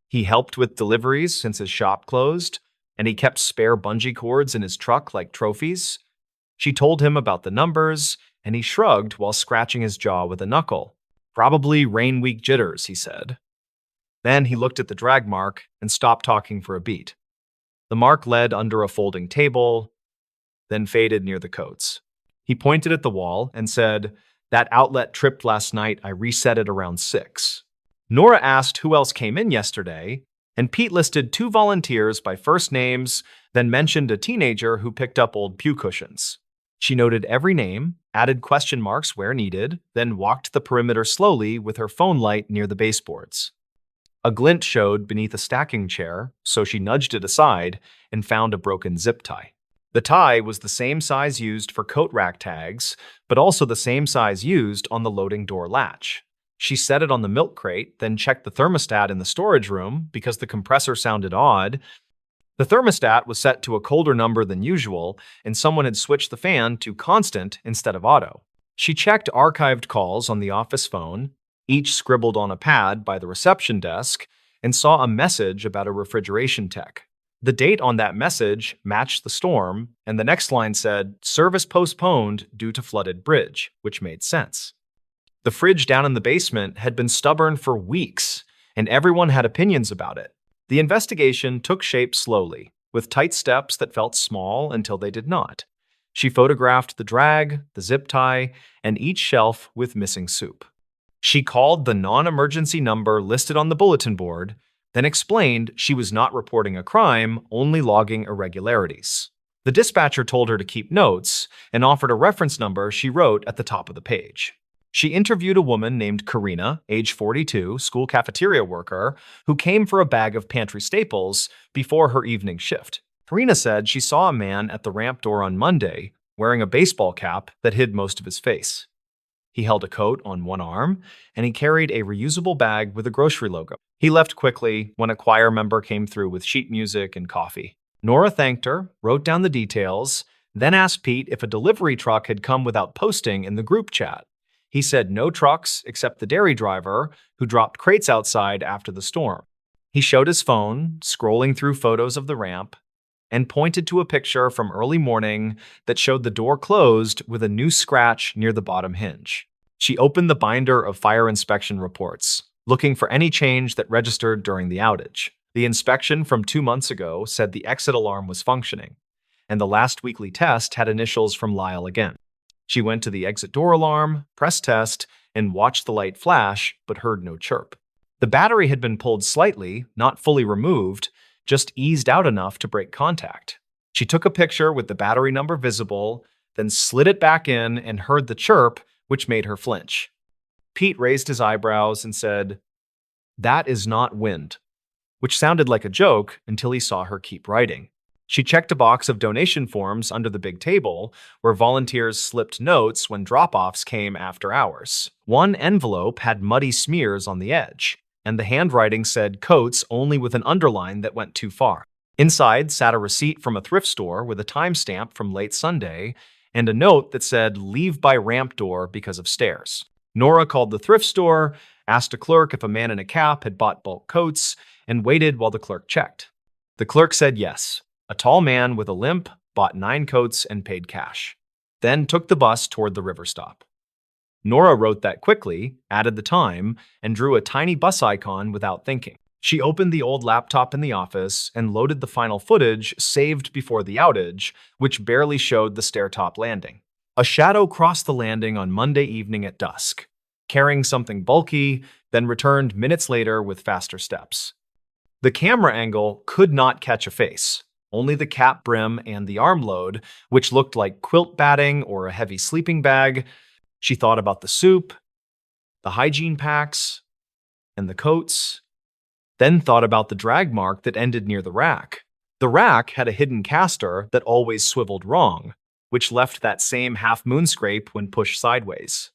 He helped with deliveries since his shop closed, and he kept spare bungee cords in his truck like trophies. She told him about the numbers, and he shrugged while scratching his jaw with a knuckle. "Probably rain week jitters," he said. Then he looked at the drag mark and stopped talking for a beat. The mark led under a folding table, then faded near the coats. He pointed at the wall and said, "That outlet tripped last night. I reset it around 6. Nora asked who else came in yesterday, and Pete listed 2 volunteers by first names, then mentioned a teenager who picked up old pew cushions. She noted every name, added question marks where needed, then walked the perimeter slowly with her phone light near the baseboards. A glint showed beneath a stacking chair, so she nudged it aside and found a broken zip tie. The tie was the same size used for coat rack tags, but also the same size used on the loading door latch. She set it on the milk crate, then checked the thermostat in the storage room because the compressor sounded odd. The thermostat was set to a colder number than usual, and someone had switched the fan to constant instead of auto. She checked archived calls on the office phone, each scribbled on a pad by the reception desk, and saw a message about a refrigeration tech. The date on that message matched the storm, and the next line said, "Service postponed due to flooded bridge," which made sense. The fridge down in the basement had been stubborn for weeks, and everyone had opinions about it. The investigation took shape slowly, with tight steps that felt small until they did not. She photographed the drag, the zip tie, and each shelf with missing soup. She called the non-emergency number listed on the bulletin board, then explained she was not reporting a crime, only logging irregularities. The dispatcher told her to keep notes and offered a reference number she wrote at the top of the page. She interviewed a woman named Karina, age 42, school cafeteria worker, who came for a bag of pantry staples before her evening shift. Karina said she saw a man at the ramp door on Monday wearing a baseball cap that hid most of his face. He held a coat on one arm, and he carried a reusable bag with a grocery logo. He left quickly when a choir member came through with sheet music and coffee. Nora thanked her, wrote down the details, then asked Pete if a delivery truck had come without posting in the group chat. He said no trucks except the dairy driver, who dropped crates outside after the storm. He showed his phone, scrolling through photos of the ramp, and pointed to a picture from early morning that showed the door closed with a new scratch near the bottom hinge. She opened the binder of fire inspection reports, looking for any change that registered during the outage. The inspection from 2 months ago said the exit alarm was functioning, and the last weekly test had initials from Lyle again. She went to the exit door alarm, pressed test, and watched the light flash, but heard no chirp. The battery had been pulled slightly, not fully removed, just eased out enough to break contact. She took a picture with the battery number visible, then slid it back in and heard the chirp, which made her flinch. Pete raised his eyebrows and said, "That is not wind," which sounded like a joke until he saw her keep writing. She checked a box of donation forms under the big table, where volunteers slipped notes when drop-offs came after hours. One envelope had muddy smears on the edge, and the handwriting said coats only with an underline that went too far. Inside sat a receipt from a thrift store with a timestamp from late Sunday and a note that said leave by ramp door because of stairs. Nora called the thrift store, asked a clerk if a man in a cap had bought bulk coats, and waited while the clerk checked. The clerk said yes. A tall man with a limp bought 9 coats and paid cash, then took the bus toward the river stop. Nora wrote that quickly, added the time, and drew a tiny bus icon without thinking. She opened the old laptop in the office and loaded the final footage saved before the outage, which barely showed the stair-top landing. A shadow crossed the landing on Monday evening at dusk, carrying something bulky, then returned minutes later with faster steps. The camera angle could not catch a face, only the cap brim and the arm load, which looked like quilt batting or a heavy sleeping bag. She thought about the soup, the hygiene packs, and the coats, then thought about the drag mark that ended near the rack. The rack had a hidden caster that always swiveled wrong, which left that same half-moon scrape when pushed sideways.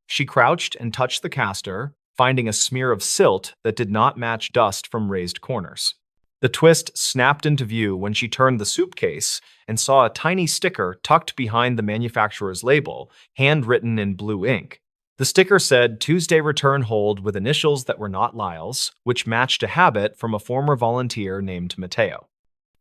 She crouched and touched the caster, finding a smear of silt that did not match dust from raised corners. The twist snapped into view when she turned the soup case and saw a tiny sticker tucked behind the manufacturer's label, handwritten in blue ink. The sticker said Tuesday return hold with initials that were not Lyle's, which matched a habit from a former volunteer named Mateo.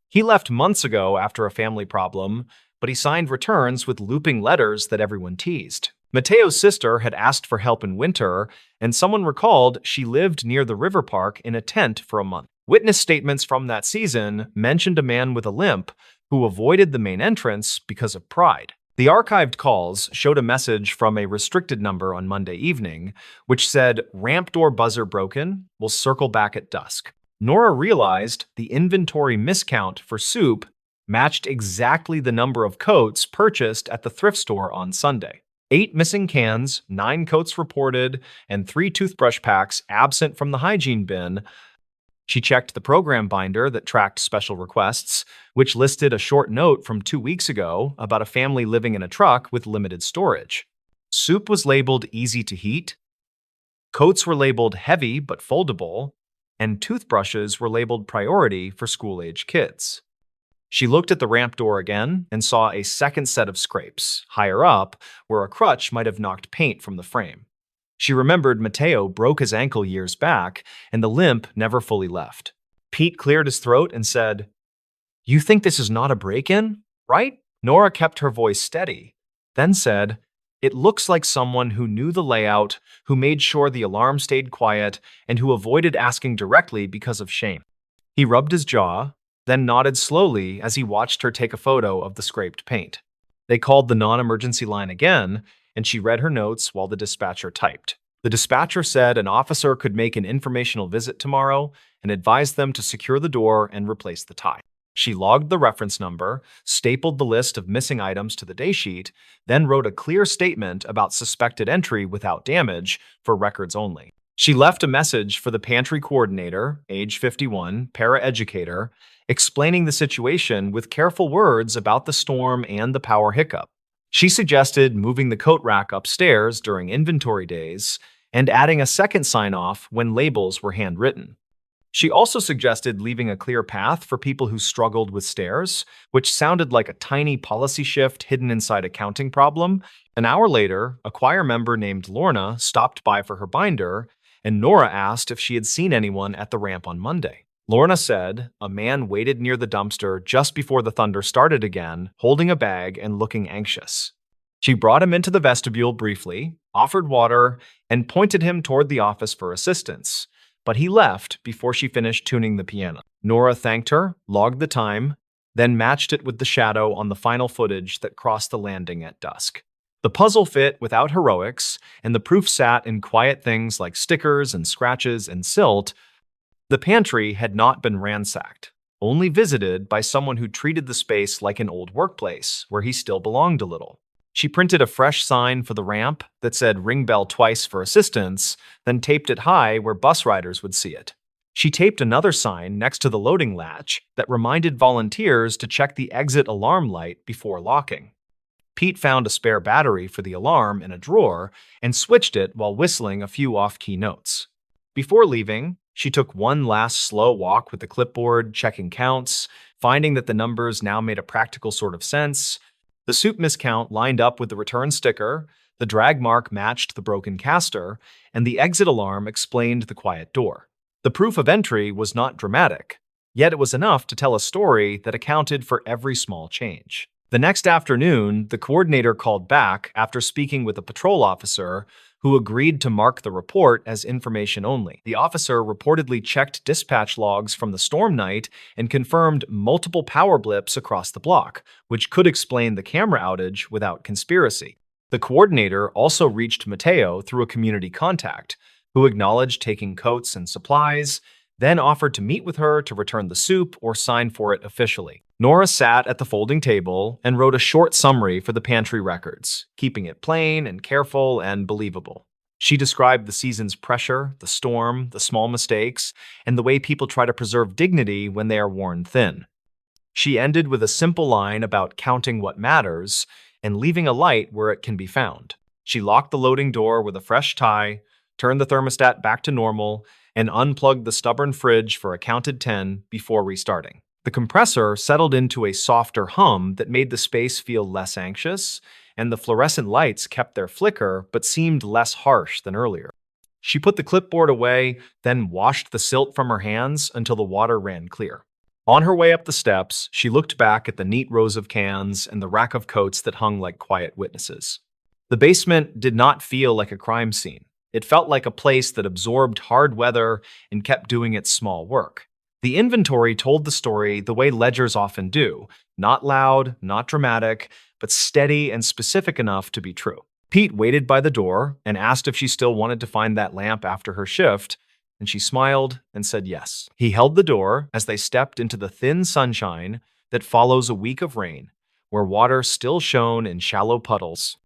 He left months ago after a family problem, but he signed returns with looping letters that everyone teased. Mateo's sister had asked for help in winter, and someone recalled she lived near the river park in a tent for a month. Witness statements from that season mentioned a man with a limp who avoided the main entrance because of pride. The archived calls showed a message from a restricted number on Monday evening, which said, "Ramp door buzzer broken, will circle back at dusk." Nora realized the inventory miscount for soup matched exactly the number of coats purchased at the thrift store on Sunday. 8 missing cans, 9 coats reported, and 3 toothbrush packs absent from the hygiene bin. She checked the program binder that tracked special requests, which listed a short note from 2 weeks ago about a family living in a truck with limited storage. Soup was labeled easy to heat, coats were labeled heavy but foldable, and toothbrushes were labeled priority for school-age kids. She looked at the ramp door again and saw a second set of scrapes, higher up, where a crutch might have knocked paint from the frame. She remembered Mateo broke his ankle years back, and the limp never fully left. Pete cleared his throat and said, "You think this is not a break-in, right?" Nora kept her voice steady, then said, "It looks like someone who knew the layout, who made sure the alarm stayed quiet, and who avoided asking directly because of shame." He rubbed his jaw, then nodded slowly as he watched her take a photo of the scraped paint. They called the non-emergency line again, and she read her notes while the dispatcher typed. The dispatcher said an officer could make an informational visit tomorrow and advised them to secure the door and replace the tie. She logged the reference number, stapled the list of missing items to the daysheet, then wrote a clear statement about suspected entry without damage for records only. She left a message for the pantry coordinator, age 51, paraeducator, explaining the situation with careful words about the storm and the power hiccup. She suggested moving the coat rack upstairs during inventory days and adding a second sign-off when labels were handwritten. She also suggested leaving a clear path for people who struggled with stairs, which sounded like a tiny policy shift hidden inside a counting problem. An hour later, a choir member named Lorna stopped by for her binder, and Nora asked if she had seen anyone at the ramp on Monday. Lorna said a man waited near the dumpster just before the thunder started again, holding a bag and looking anxious. She brought him into the vestibule briefly, offered water, and pointed him toward the office for assistance, but he left before she finished tuning the piano. Nora thanked her, logged the time, then matched it with the shadow on the final footage that crossed the landing at dusk. The puzzle fit without heroics, and the proof sat in quiet things like stickers and scratches and silt. The pantry had not been ransacked, only visited by someone who treated the space like an old workplace where he still belonged a little. She printed a fresh sign for the ramp that said "Ring bell twice for assistance," then taped it high where bus riders would see it. She taped another sign next to the loading latch that reminded volunteers to check the exit alarm light before locking. Pete found a spare battery for the alarm in a drawer and switched it while whistling a few off-key notes. Before leaving, she took one last slow walk with the clipboard, checking counts, finding that the numbers now made a practical sort of sense. The soup miscount lined up with the return sticker, the drag mark matched the broken caster, and the exit alarm explained the quiet door. The proof of entry was not dramatic, yet it was enough to tell a story that accounted for every small change. The next afternoon, the coordinator called back after speaking with a patrol officer who agreed to mark the report as information only. The officer reportedly checked dispatch logs from the storm night and confirmed multiple power blips across the block, which could explain the camera outage without conspiracy. The coordinator also reached Mateo through a community contact, who acknowledged taking coats and supplies, then offered to meet with her to return the soup or sign for it officially. Nora sat at the folding table and wrote a short summary for the pantry records, keeping it plain and careful and believable. She described the season's pressure, the storm, the small mistakes, and the way people try to preserve dignity when they are worn thin. She ended with a simple line about counting what matters and leaving a light where it can be found. She locked the loading door with a fresh tie, turned the thermostat back to normal, and unplugged the stubborn fridge for a counted 10 before restarting. The compressor settled into a softer hum that made the space feel less anxious, and the fluorescent lights kept their flicker but seemed less harsh than earlier. She put the clipboard away, then washed the silt from her hands until the water ran clear. On her way up the steps, she looked back at the neat rows of cans and the rack of coats that hung like quiet witnesses. The basement did not feel like a crime scene. It felt like a place that absorbed hard weather and kept doing its small work. The inventory told the story the way ledgers often do, not loud, not dramatic, but steady and specific enough to be true. Pete waited by the door and asked if she still wanted to find that lamp after her shift, and she smiled and said yes. He held the door as they stepped into the thin sunshine that follows a week of rain, where water still shone in shallow puddles.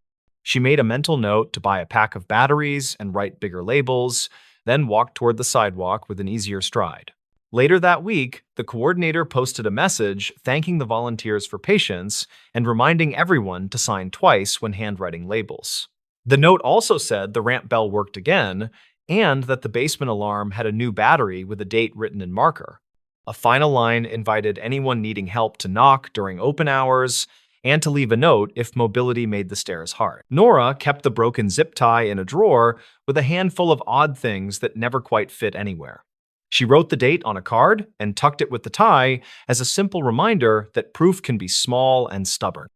She made a mental note to buy a pack of batteries and write bigger labels, then walked toward the sidewalk with an easier stride. Later that week, the coordinator posted a message thanking the volunteers for patience and reminding everyone to sign twice when handwriting labels. The note also said the ramp bell worked again and that the basement alarm had a new battery with a date written in marker. A final line invited anyone needing help to knock during open hours and to leave a note if mobility made the stairs hard. Nora kept the broken zip tie in a drawer with a handful of odd things that never quite fit anywhere. She wrote the date on a card and tucked it with the tie as a simple reminder that proof can be small and stubborn.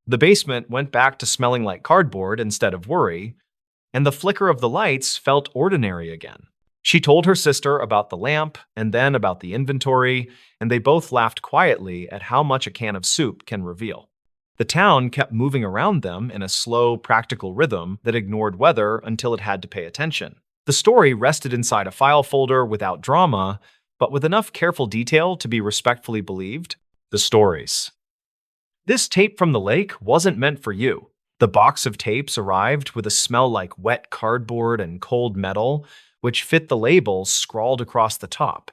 The basement went back to smelling like cardboard instead of worry, and the flicker of the lights felt ordinary again. She told her sister about the lamp and then about the inventory, and they both laughed quietly at how much a can of soup can reveal. The town kept moving around them in a slow, practical rhythm that ignored weather until it had to pay attention. The story rested inside a file folder without drama, but with enough careful detail to be respectfully believed. The stories. This tape from the lake wasn't meant for you. The box of tapes arrived with a smell like wet cardboard and cold metal, which fit the labels scrawled across the top.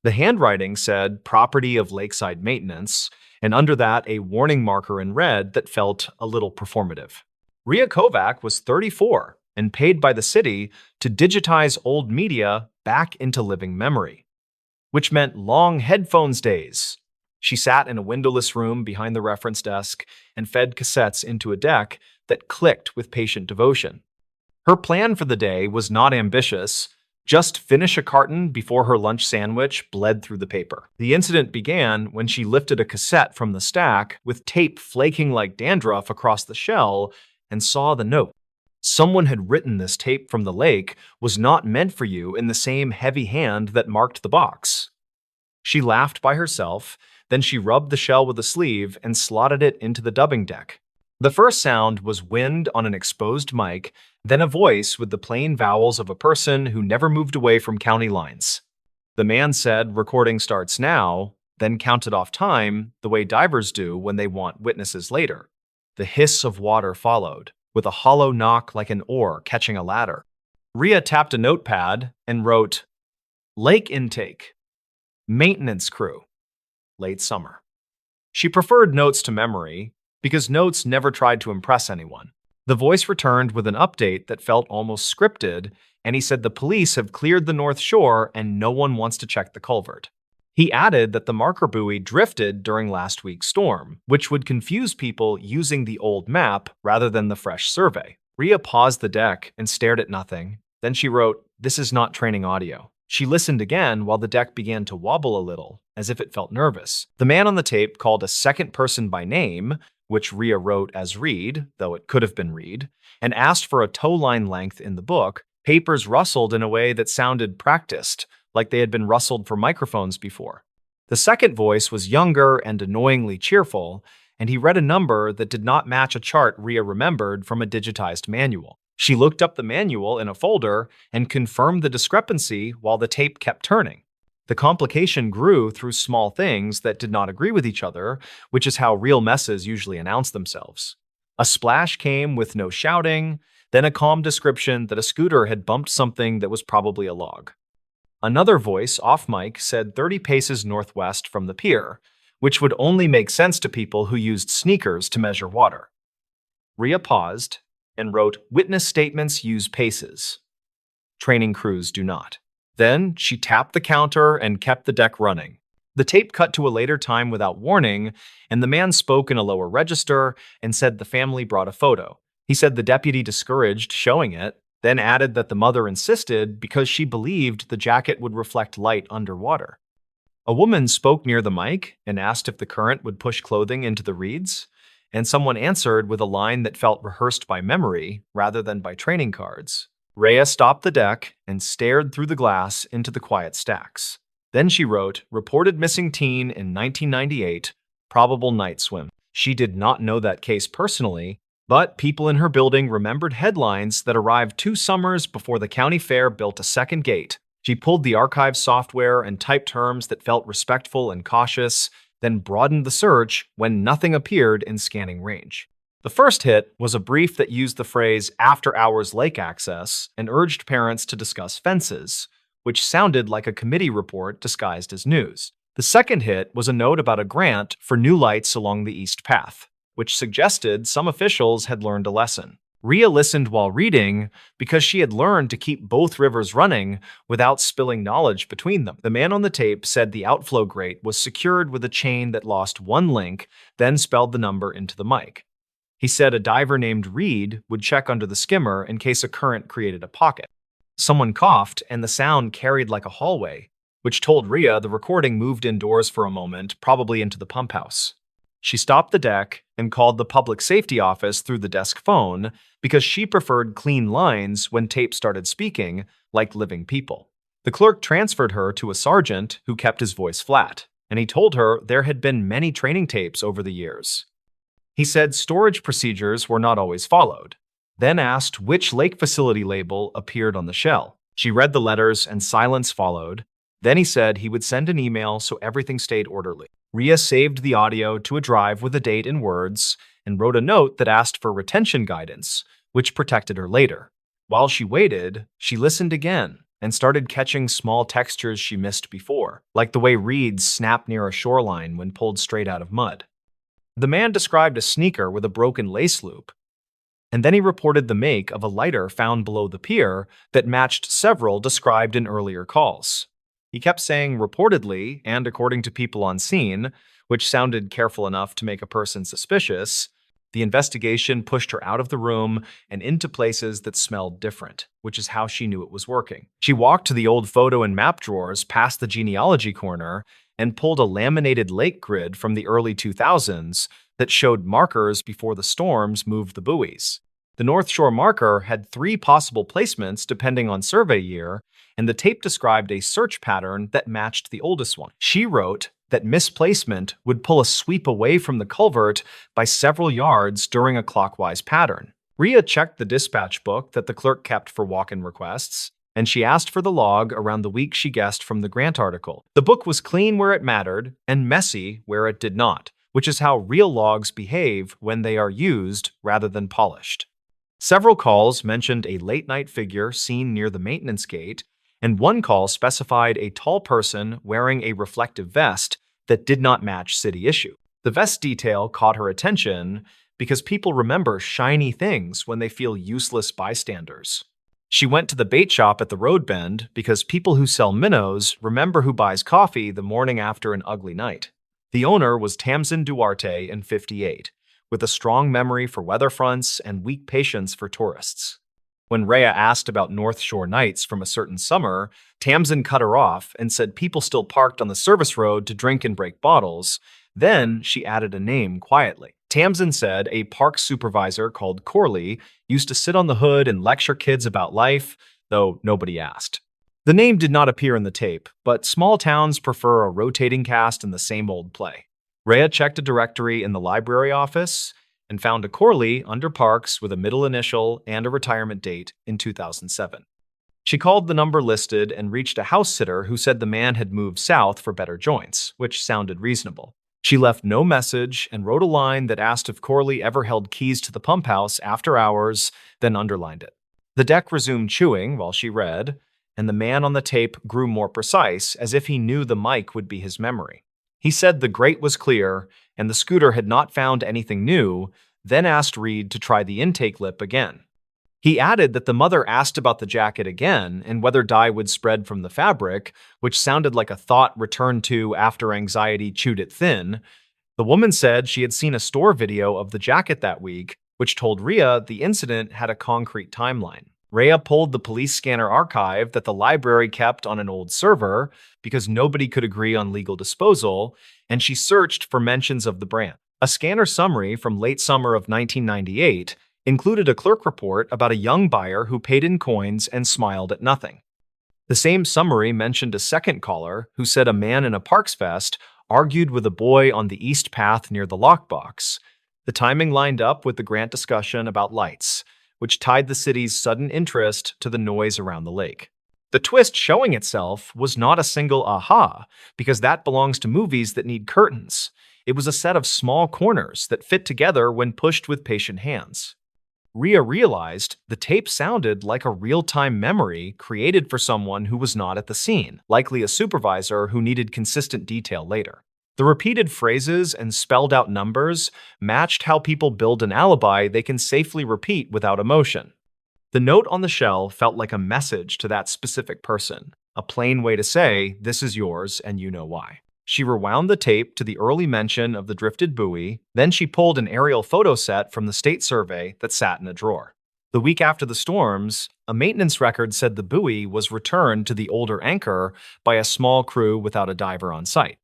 The handwriting said property of lakeside maintenance, and under that a warning marker in red that felt a little performative. Ria Kovac was 34 and paid by the city to digitize old media back into living memory, which meant long headphones days. She sat in a windowless room behind the reference desk and fed cassettes into a deck that clicked with patient devotion. Her plan for the day was not ambitious, just finish a carton before her lunch sandwich bled through the paper. The incident began when she lifted a cassette from the stack with tape flaking like dandruff across the shell and saw the note. Someone had written this tape from the lake was not meant for you in the same heavy hand that marked the box. She laughed by herself, then she rubbed the shell with a sleeve and slotted it into the dubbing deck. The first sound was wind on an exposed mic, then a voice with the plain vowels of a person who never moved away from county lines. The man said, "Recording starts now," then counted off time the way divers do when they want witnesses later. The hiss of water followed, with a hollow knock like an oar catching a ladder. Ria tapped a notepad and wrote, "Lake intake, maintenance crew, late summer." She preferred notes to memory because notes never tried to impress anyone. The voice returned with an update that felt almost scripted, and he said the police have cleared the North Shore and no one wants to check the culvert. He added that the marker buoy drifted during last week's storm, which would confuse people using the old map rather than the fresh survey. Ria paused the deck and stared at nothing. Then she wrote, "This is not training audio." She listened again while the deck began to wobble a little, as if it felt nervous. The man on the tape called a second person by name, which Ria wrote as Reed, though it could have been Reed, and asked for a tow line length in the book. Papers rustled in a way that sounded practiced, like they had been rustled for microphones before. The second voice was younger and annoyingly cheerful, and he read a number that did not match a chart Ria remembered from a digitized manual. She looked up the manual in a folder and confirmed the discrepancy while the tape kept turning. The complication grew through small things that did not agree with each other, which is how real messes usually announce themselves. A splash came with no shouting, then a calm description that a scooter had bumped something that was probably a log. Another voice, off mic, said 30 paces northwest from the pier, which would only make sense to people who used sneakers to measure water. Ria paused and wrote, "Witness statements use paces. Training crews do not." Then she tapped the counter and kept the deck running. The tape cut to a later time without warning, and the man spoke in a lower register and said the family brought a photo. He said the deputy discouraged showing it, then added that the mother insisted because she believed the jacket would reflect light underwater. A woman spoke near the mic and asked if the current would push clothing into the reeds, and someone answered with a line that felt rehearsed by memory rather than by training cards. Rhea stopped the deck and stared through the glass into the quiet stacks. Then she wrote, "Reported missing teen in 1998, probable night swim." She did not know that case personally, but people in her building remembered headlines that arrived 2 summers before the county fair built a second gate. She pulled the archive software and typed terms that felt respectful and cautious, then broadened the search when nothing appeared in scanning range. The first hit was a brief that used the phrase after-hours lake access and urged parents to discuss fences, which sounded like a committee report disguised as news. The second hit was a note about a grant for new lights along the East Path, which suggested some officials had learned a lesson. Rhea listened while reading because she had learned to keep both rivers running without spilling knowledge between them. The man on the tape said the outflow grate was secured with a chain that lost one link, then spelled the number into the mic. He said a diver named Reed would check under the skimmer in case a current created a pocket. Someone coughed, and the sound carried like a hallway, which told Rhea the recording moved indoors for a moment, probably into the pump house. She stopped the deck and called the public safety office through the desk phone because she preferred clean lines when tape started speaking like living people. The clerk transferred her to a sergeant who kept his voice flat, and he told her there had been many training tapes over the years. He said storage procedures were not always followed, then asked which lake facility label appeared on the shell. She read the letters and silence followed. Then he said he would send an email so everything stayed orderly. Rhea saved the audio to a drive with a date and words and wrote a note that asked for retention guidance, which protected her later. While she waited, she listened again and started catching small textures she missed before, like the way reeds snap near a shoreline when pulled straight out of mud. The man described a sneaker with a broken lace loop, and then he reported the make of a lighter found below the pier that matched several described in earlier calls. He kept saying reportedly and according to people on scene, which sounded careful enough to make a person suspicious. The investigation pushed her out of the room and into places that smelled different, which is how she knew it was working. She walked to the old photo and map drawers past the genealogy corner and pulled a laminated lake grid from the early 2000s that showed markers before the storms moved the buoys. The North Shore marker had 3 possible placements depending on survey year, and the tape described a search pattern that matched the oldest one. She wrote that misplacement would pull a sweep away from the culvert by several yards during a clockwise pattern. Rhea checked the dispatch book that the clerk kept for walk-in requests, and she asked for the log around the week she guessed from the grant article. The book was clean where it mattered and messy where it did not, which is how real logs behave when they are used rather than polished. Several calls mentioned a late-night figure seen near the maintenance gate, and one call specified a tall person wearing a reflective vest that did not match city issue. The vest detail caught her attention because people remember shiny things when they feel useless bystanders. She went to the bait shop at the road bend because people who sell minnows remember who buys coffee the morning after an ugly night. The owner was Tamsin Duarte in 58, with a strong memory for weather fronts and weak patience for tourists. When Rhea asked about North Shore nights from a certain summer, Tamsin cut her off and said people still parked on the service road to drink and break bottles. Then she added a name quietly. Tamsin said a park supervisor called Corley used to sit on the hood and lecture kids about life, though nobody asked. The name did not appear in the tape, but small towns prefer a rotating cast in the same old play. Rhea checked a directory in the library office and found a Corley under Parks with a middle initial and a retirement date in 2007. She called the number listed and reached a house sitter who said the man had moved south for better joints, which sounded reasonable. She left no message and wrote a line that asked if Corley ever held keys to the pump house after hours, then underlined it. The deck resumed chewing while she read, and the man on the tape grew more precise, as if he knew the mic would be his memory. He said the grate was clear and the scooter had not found anything new, then asked Reed to try the intake lip again. He added that the mother asked about the jacket again and whether dye would spread from the fabric, which sounded like a thought returned to after anxiety chewed it thin. The woman said she had seen a store video of the jacket that week, which told Rhea the incident had a concrete timeline. Rhea pulled the police scanner archive that the library kept on an old server, because nobody could agree on legal disposal, and she searched for mentions of the brand. A scanner summary from late summer of 1998 included a clerk report about a young buyer who paid in coins and smiled at nothing. The same summary mentioned a second caller who said a man in a Parks vest argued with a boy on the east path near the lockbox. The timing lined up with the grant discussion about lights, which tied the city's sudden interest to the noise around the lake. The twist showing itself was not a single aha, because that belongs to movies that need curtains. It was a set of small corners that fit together when pushed with patient hands. Rhea realized the tape sounded like a real-time memory created for someone who was not at the scene, likely a supervisor who needed consistent detail later. The repeated phrases and spelled-out numbers matched how people build an alibi they can safely repeat without emotion. The note on the shell felt like a message to that specific person, a plain way to say, "This is yours and you know why." She rewound the tape to the early mention of the drifted buoy, then she pulled an aerial photo set from the state survey that sat in a drawer. The week after the storms, a maintenance record said the buoy was returned to the older anchor by a small crew without a diver on site.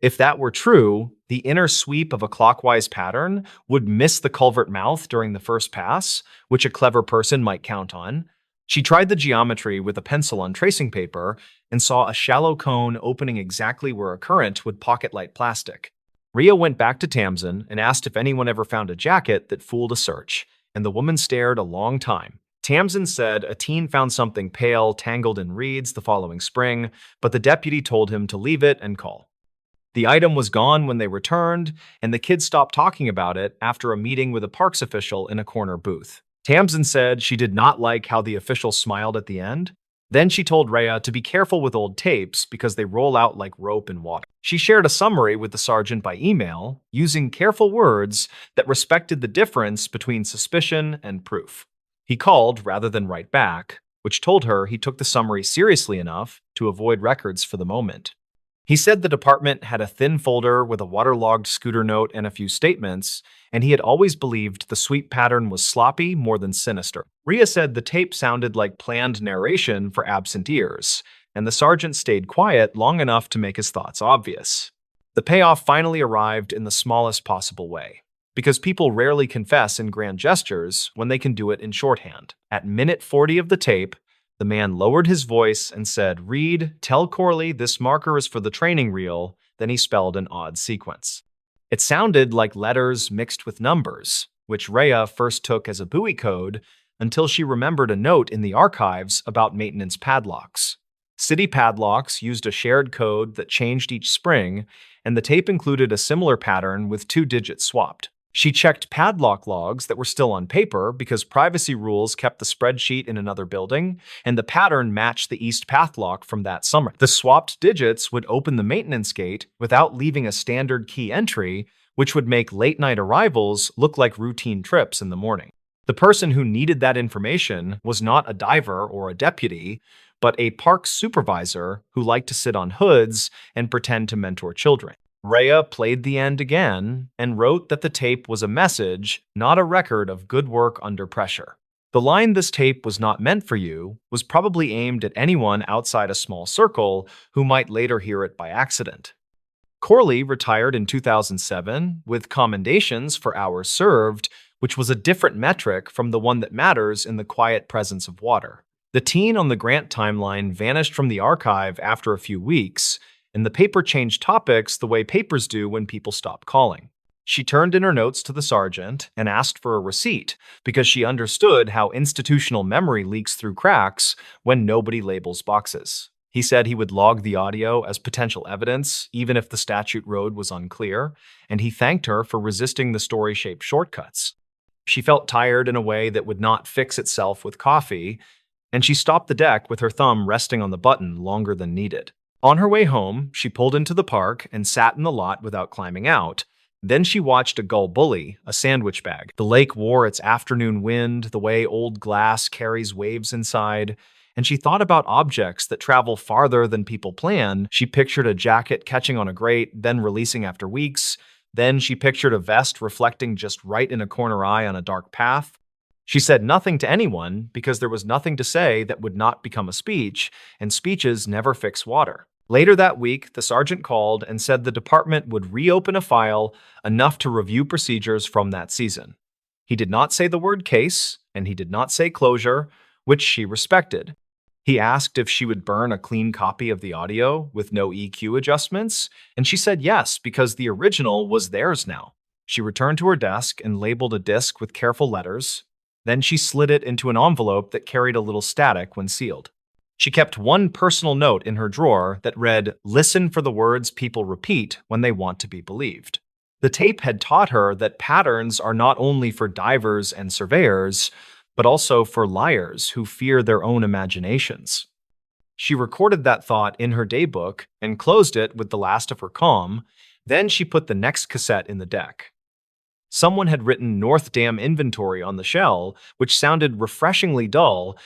If that were true, the inner sweep of a clockwise pattern would miss the culvert mouth during the first pass, which a clever person might count on. She tried the geometry with a pencil on tracing paper and saw a shallow cone opening exactly where a current would pocket light plastic. Rhea went back to Tamsin and asked if anyone ever found a jacket that fooled a search, and the woman stared a long time. Tamsin said a teen found something pale tangled in reeds the following spring, but the deputy told him to leave it and call. The item was gone when they returned, and the kids stopped talking about it after a meeting with a parks official in a corner booth. Tamsin said she did not like how the official smiled at the end. Then she told Rhea to be careful with old tapes because they roll out like rope in water. She shared a summary with the sergeant by email, using careful words that respected the difference between suspicion and proof. He called rather than write back, which told her he took the summary seriously enough to avoid records for the moment. He said the department had a thin folder with a waterlogged scooter note and a few statements, and he had always believed the sweep pattern was sloppy more than sinister. Rhea said the tape sounded like planned narration for absent ears, and the sergeant stayed quiet long enough to make his thoughts obvious. The payoff finally arrived in the smallest possible way, because people rarely confess in grand gestures when they can do it in shorthand. At minute 40 of the tape, the man lowered his voice and said, "Reed, tell Corley this marker is for the training reel." Then he spelled an odd sequence. It sounded like letters mixed with numbers, which Rhea first took as a buoy code until she remembered a note in the archives about maintenance padlocks. City padlocks used a shared code that changed each spring, and the tape included a similar pattern with 2 digits swapped. She checked padlock logs that were still on paper because privacy rules kept the spreadsheet in another building, and the pattern matched the east padlock from that summer. The swapped digits would open the maintenance gate without leaving a standard key entry, which would make late-night arrivals look like routine trips in the morning. The person who needed that information was not a diver or a deputy, but a park supervisor who liked to sit on hoods and pretend to mentor children. Rhea played the end again and wrote that the tape was a message, not a record of good work under pressure. The line "this tape was not meant for you" was probably aimed at anyone outside a small circle who might later hear it by accident. Corley retired in 2007 with commendations for hours served, which was a different metric from the one that matters in the quiet presence of water. The teen on the grant timeline vanished from the archive after a few weeks, and the paper changed topics the way papers do when people stop calling. She turned in her notes to the sergeant and asked for a receipt because she understood how institutional memory leaks through cracks when nobody labels boxes. He said he would log the audio as potential evidence, even if the statute road was unclear, and he thanked her for resisting the story-shaped shortcuts. She felt tired in a way that would not fix itself with coffee, and she stopped the deck with her thumb resting on the button longer than needed. On her way home, she pulled into the park and sat in the lot without climbing out. Then she watched a gull bully, a sandwich bag. The lake wore its afternoon wind, the way old glass carries waves inside, and she thought about objects that travel farther than people plan. She pictured a jacket catching on a grate, then releasing after weeks. Then she pictured a vest reflecting just right in a corner eye on a dark path. She said nothing to anyone because there was nothing to say that would not become a speech, and speeches never fix water. Later that week, the sergeant called and said the department would reopen a file enough to review procedures from that season. He did not say the word case, and he did not say closure, which she respected. He asked if she would burn a clean copy of the audio with no EQ adjustments, and she said yes because the original was theirs now. She returned to her desk and labeled a disc with careful letters. Then she slid it into an envelope that carried a little static when sealed. She kept one personal note in her drawer that read, "Listen for the words people repeat when they want to be believed." The tape had taught her that patterns are not only for divers and surveyors, but also for liars who fear their own imaginations. She recorded that thought in her daybook and closed it with the last of her calm. Then she put the next cassette in the deck. Someone had written North Dam Inventory on the shell, which sounded refreshingly dull.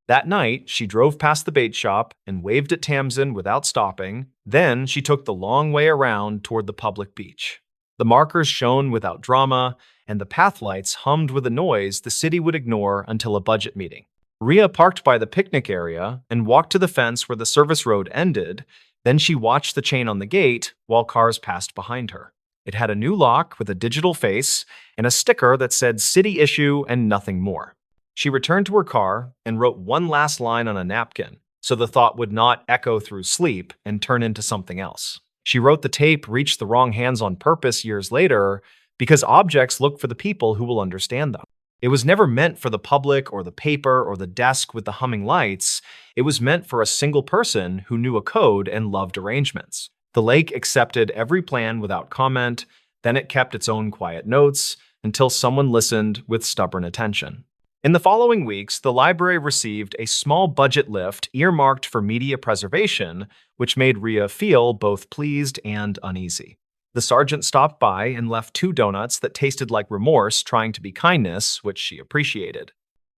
That night, she drove past the bait shop and waved at Tamsin without stopping. Then she took the long way around toward the public beach. The markers shone without drama, and the path lights hummed with a noise the city would ignore until a budget meeting. Rhea parked by the picnic area and walked to the fence where the service road ended. Then she watched the chain on the gate while cars passed behind her. It had a new lock with a digital face and a sticker that said "City Issue" and nothing more. She returned to her car and wrote one last line on a napkin so the thought would not echo through sleep and turn into something else. She wrote the tape reached the wrong hands on purpose years later because objects look for the people who will understand them. It was never meant for the public or the paper or the desk with the humming lights. It was meant for a single person who knew a code and loved arrangements. The lake accepted every plan without comment, then it kept its own quiet notes until someone listened with stubborn attention. In the following weeks, the library received a small budget lift earmarked for media preservation, which made Rhea feel both pleased and uneasy. The sergeant stopped by and left 2 donuts that tasted like remorse trying to be kindness, which she appreciated.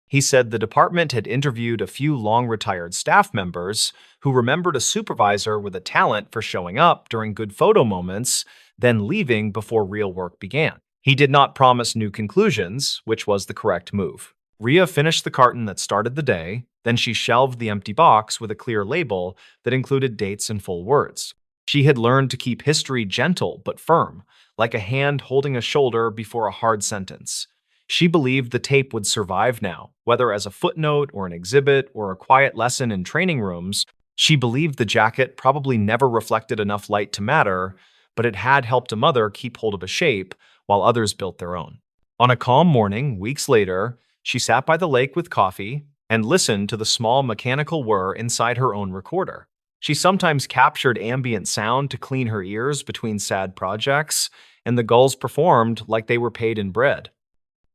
He said the department had interviewed a few long-retired staff members who remembered a supervisor with a talent for showing up during good photo moments, then leaving before real work began. He did not promise new conclusions, which was the correct move. Rhea finished the carton that started the day, then she shelved the empty box with a clear label that included dates and full words. She had learned to keep history gentle but firm, like a hand holding a shoulder before a hard sentence. She believed the tape would survive now, whether as a footnote or an exhibit or a quiet lesson in training rooms. She believed the jacket probably never reflected enough light to matter, but it had helped a mother keep hold of a shape while others built their own. On a calm morning, weeks later, she sat by the lake with coffee and listened to the small mechanical whir inside her own recorder. She sometimes captured ambient sound to clean her ears between sad projects, and the gulls performed like they were paid in bread.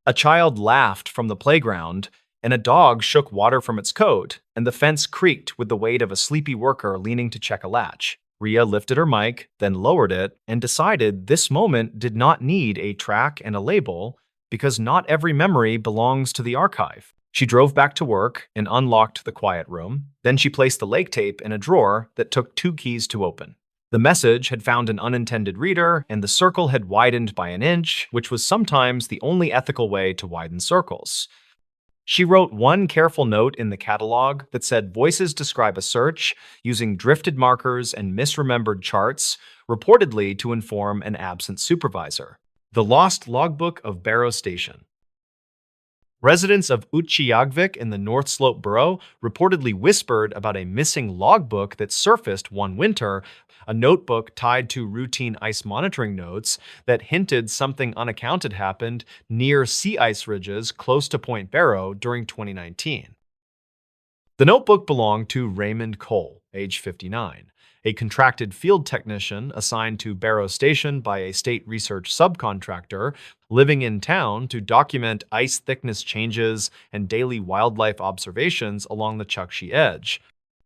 A child laughed from the playground, and a dog shook water from its coat, and the fence creaked with the weight of a sleepy worker leaning to check a latch. Rhea lifted her mic, then lowered it, and decided this moment did not need a track and a label, because not every memory belongs to the archive. She drove back to work and unlocked the quiet room. Then she placed the lake tape in a drawer that took 2 keys to open. The message had found an unintended reader, and the circle had widened by an inch, which was sometimes the only ethical way to widen circles. She wrote one careful note in the catalog that said voices describe a search using drifted markers and misremembered charts, reportedly to inform an absent supervisor. The Lost Logbook of Barrow Station. Residents of Utqiagvik in the North Slope Borough reportedly whispered about a missing logbook that surfaced one winter, a notebook tied to routine ice monitoring notes that hinted something unaccounted happened near sea ice ridges close to Point Barrow during 2019. The notebook belonged to Raymond Cole, age 59, a contracted field technician assigned to Barrow Station by a state research subcontractor living in town to document ice thickness changes and daily wildlife observations along the Chukchi Edge.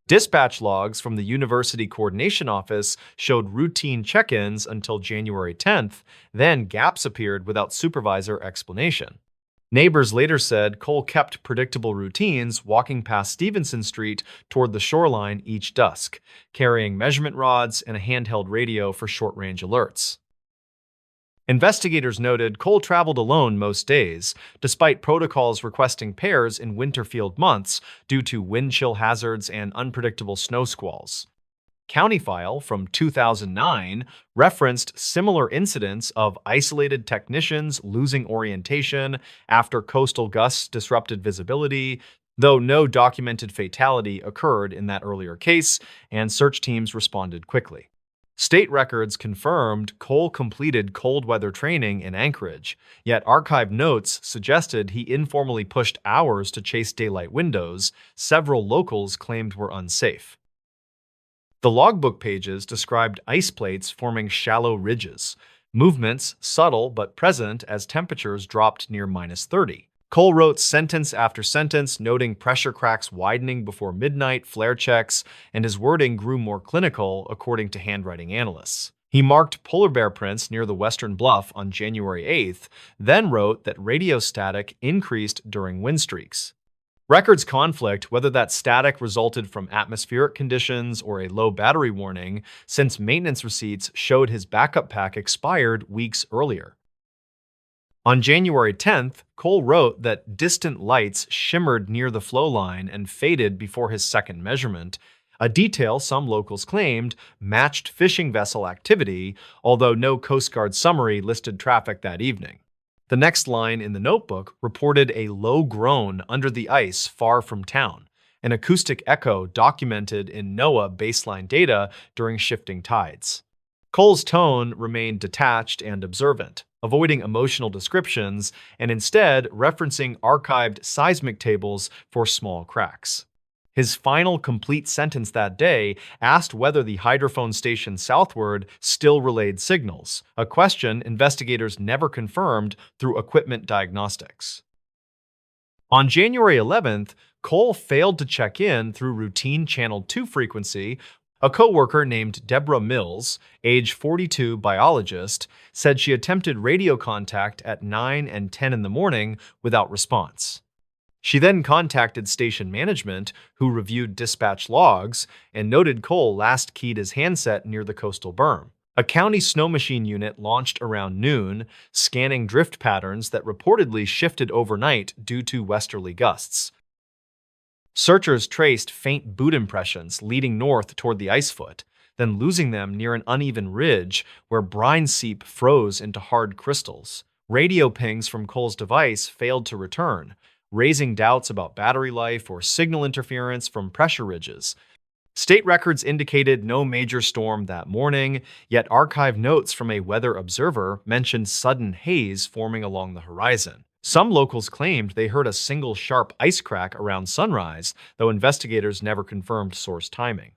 Dispatch logs from the University Coordination Office showed routine check-ins until January 10th, then gaps appeared without supervisor explanation. Neighbors later said Cole kept predictable routines walking past Stevenson Street toward the shoreline each dusk, carrying measurement rods and a handheld radio for short-range alerts. Investigators noted Cole traveled alone most days, despite protocols requesting pairs in winter field months due to wind chill hazards and unpredictable snow squalls. County file from 2009 referenced similar incidents of isolated technicians losing orientation after coastal gusts disrupted visibility, though no documented fatality occurred in that earlier case, and search teams responded quickly. State records confirmed Cole completed cold weather training in Anchorage, yet archived notes suggested he informally pushed hours to chase daylight windows several locals claimed were unsafe. The logbook pages described ice plates forming shallow ridges, movements subtle but present as temperatures dropped near -30. Cole wrote sentence after sentence, noting pressure cracks widening before midnight, flare checks, and his wording grew more clinical, according to handwriting analysts. He marked polar bear prints near the western bluff on January 8th, then wrote that radio static increased during wind streaks. Records conflict whether that static resulted from atmospheric conditions or a low battery warning, since maintenance receipts showed his backup pack expired weeks earlier. On January 10th, Cole wrote that distant lights shimmered near the flow line and faded before his second measurement, a detail some locals claimed matched fishing vessel activity, although no Coast Guard summary listed traffic that evening. The next line in the notebook reported a low groan under the ice far from town, an acoustic echo documented in NOAA baseline data during shifting tides. Cole's tone remained detached and observant, avoiding emotional descriptions and instead referencing archived seismic tables for small cracks. His final complete sentence that day asked whether the hydrophone station southward still relayed signals, a question investigators never confirmed through equipment diagnostics. On January 11th, Cole failed to check in through routine Channel 2 frequency. A coworker named Deborah Mills, age 42 biologist, said she attempted radio contact at 9 and 10 in the morning without response. She then contacted station management, who reviewed dispatch logs and noted Cole last keyed his handset near the coastal berm. A county snow machine unit launched around noon, scanning drift patterns that reportedly shifted overnight due to westerly gusts. Searchers traced faint boot impressions leading north toward the ice foot, then losing them near an uneven ridge where brine seep froze into hard crystals. Radio pings from Cole's device failed to return, raising doubts about battery life or signal interference from pressure ridges. State records indicated no major storm that morning, yet archive notes from a weather observer mentioned sudden haze forming along the horizon. Some locals claimed they heard a single sharp ice crack around sunrise, though investigators never confirmed source timing.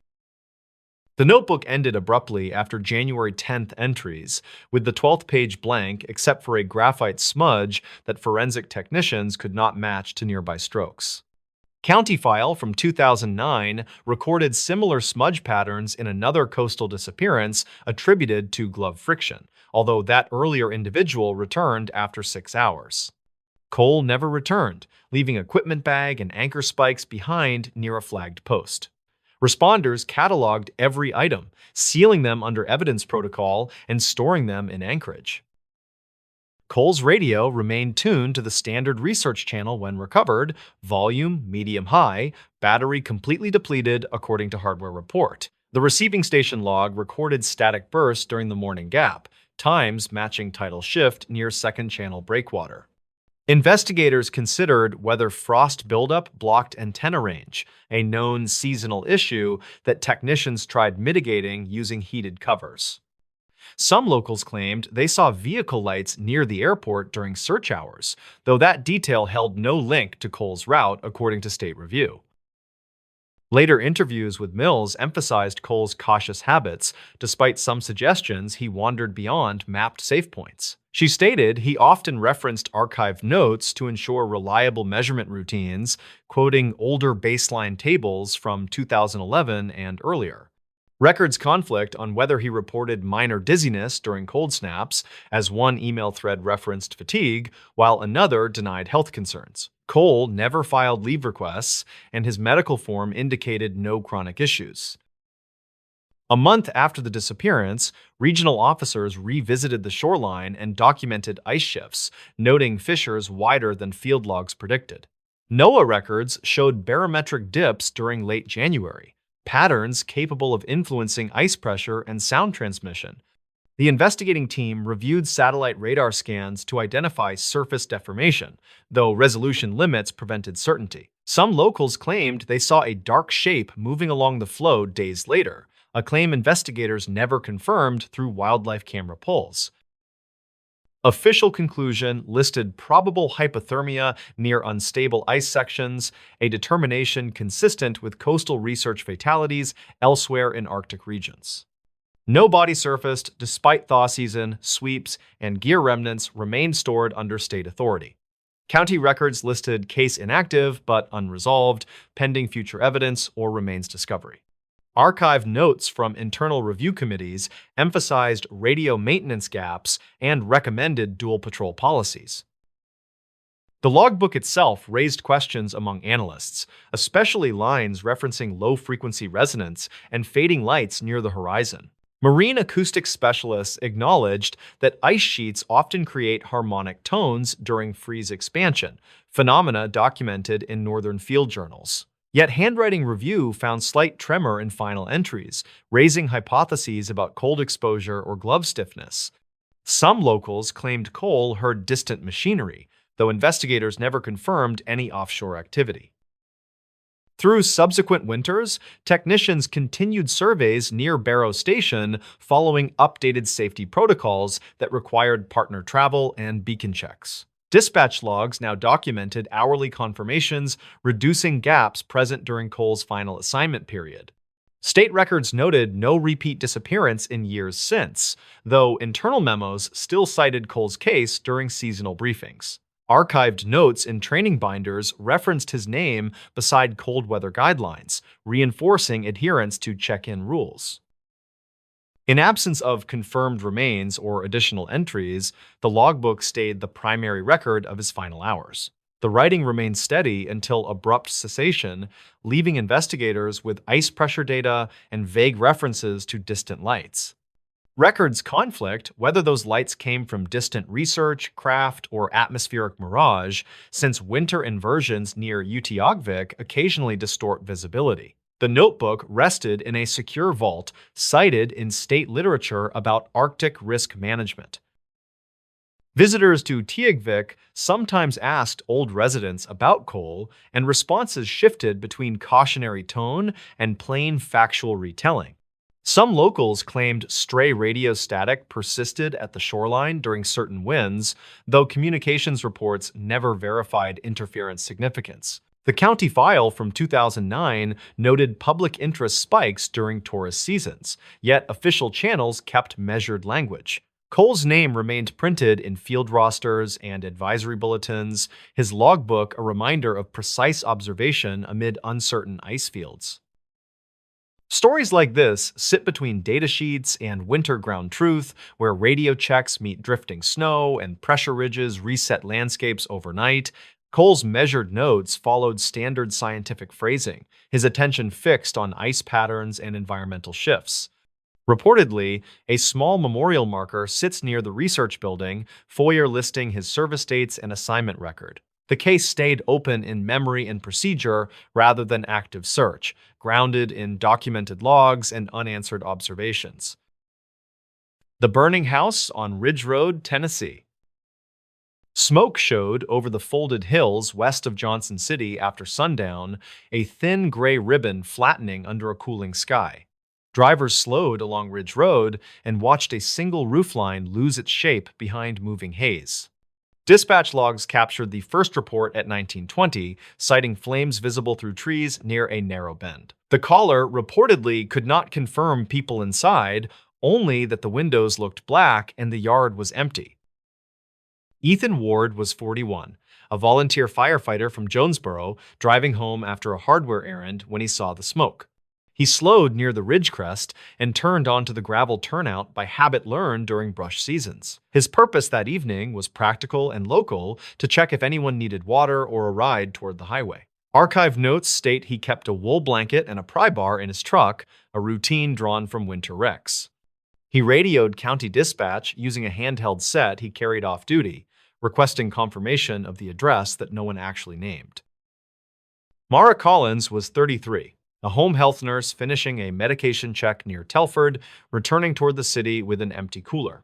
The notebook ended abruptly after January 10th entries, with the 12th page blank except for a graphite smudge that forensic technicians could not match to nearby strokes. County file from 2009 recorded similar smudge patterns in another coastal disappearance attributed to glove friction, although that earlier individual returned after 6 hours. Cole never returned, leaving equipment bag and anchor spikes behind near a flagged post. Responders cataloged every item, sealing them under evidence protocol and storing them in Anchorage. Cole's radio remained tuned to the standard research channel when recovered, volume medium-high, battery completely depleted according to hardware report. The receiving station log recorded static bursts during the morning gap, times matching tidal shift near second channel breakwater. Investigators considered whether frost buildup blocked antenna range, a known seasonal issue that technicians tried mitigating using heated covers. Some locals claimed they saw vehicle lights near the airport during search hours, though that detail held no link to Cole's route, according to State Review. Later interviews with Mills emphasized Cole's cautious habits, despite some suggestions he wandered beyond mapped safe points. She stated he often referenced archived notes to ensure reliable measurement routines, quoting older baseline tables from 2011 and earlier. Records conflict on whether he reported minor dizziness during cold snaps, as one email thread referenced fatigue, while another denied health concerns. Cole never filed leave requests, and his medical form indicated no chronic issues. A month after the disappearance, regional officers revisited the shoreline and documented ice shifts, noting fissures wider than field logs predicted. NOAA records showed barometric dips during late January, patterns capable of influencing ice pressure and sound transmission. The investigating team reviewed satellite radar scans to identify surface deformation, though resolution limits prevented certainty. Some locals claimed they saw a dark shape moving along the flow days later, a claim investigators never confirmed through wildlife camera pulls. Official conclusion listed probable hypothermia near unstable ice sections, a determination consistent with coastal research fatalities elsewhere in Arctic regions. No body surfaced despite thaw season, sweeps, and gear remnants remained stored under state authority. County records listed case inactive but unresolved, pending future evidence or remains discovery. Archived notes from internal review committees emphasized radio maintenance gaps and recommended dual patrol policies. The logbook itself raised questions among analysts, especially lines referencing low-frequency resonance and fading lights near the horizon. Marine acoustics specialists acknowledged that ice sheets often create harmonic tones during freeze expansion, phenomena documented in northern field journals. Yet handwriting review found slight tremor in final entries, raising hypotheses about cold exposure or glove stiffness. Some locals claimed Cole heard distant machinery, though investigators never confirmed any offshore activity. Through subsequent winters, technicians continued surveys near Barrow Station following updated safety protocols that required partner travel and beacon checks. Dispatch logs now documented hourly confirmations, reducing gaps present during Cole's final assignment period. State records noted no repeat disappearance in years since, though internal memos still cited Cole's case during seasonal briefings. Archived notes in training binders referenced his name beside cold weather guidelines, reinforcing adherence to check-in rules. In absence of confirmed remains or additional entries, the logbook stayed the primary record of his final hours. The writing remained steady until abrupt cessation, leaving investigators with ice pressure data and vague references to distant lights. Records conflict whether those lights came from distant research, craft, or atmospheric mirage, since winter inversions near Utqiagvik occasionally distort visibility. The notebook rested in a secure vault cited in state literature about Arctic risk management. Visitors to Utqiagvik sometimes asked old residents about Cole, and responses shifted between cautionary tone and plain factual retelling. Some locals claimed stray radio static persisted at the shoreline during certain winds, though communications reports never verified interference significance. The county file from 2009 noted public interest spikes during tourist seasons, yet official channels kept measured language. Cole's name remained printed in field rosters and advisory bulletins, his logbook a reminder of precise observation amid uncertain ice fields. Stories like this sit between datasheets and winter ground truth, where radio checks meet drifting snow and pressure ridges reset landscapes overnight. Cole's measured notes followed standard scientific phrasing, his attention fixed on ice patterns and environmental shifts. Reportedly, a small memorial marker sits near the research building, foyer listing his service dates and assignment record. The case stayed open in memory and procedure rather than active search, grounded in documented logs and unanswered observations. The burning house on Ridge Road, Tennessee. Smoke showed over the folded hills west of Johnson City after sundown, a thin gray ribbon flattening under a cooling sky. Drivers slowed along Ridge Road and watched a single roofline lose its shape behind moving haze. Dispatch logs captured the first report at 1920, citing flames visible through trees near a narrow bend. The caller reportedly could not confirm people inside, only that the windows looked black and the yard was empty. Ethan Ward was 41, a volunteer firefighter from Jonesboro, driving home after a hardware errand when he saw the smoke. He slowed near the ridge crest and turned onto the gravel turnout by habit learned during brush seasons. His purpose that evening was practical and local, to check if anyone needed water or a ride toward the highway. Archive notes state he kept a wool blanket and a pry bar in his truck, a routine drawn from winter wrecks. He radioed county dispatch using a handheld set he carried off duty, requesting confirmation of the address that no one actually named. Mara Collins was 33. a home health nurse finishing a medication check near Telford, returning toward the city with an empty cooler.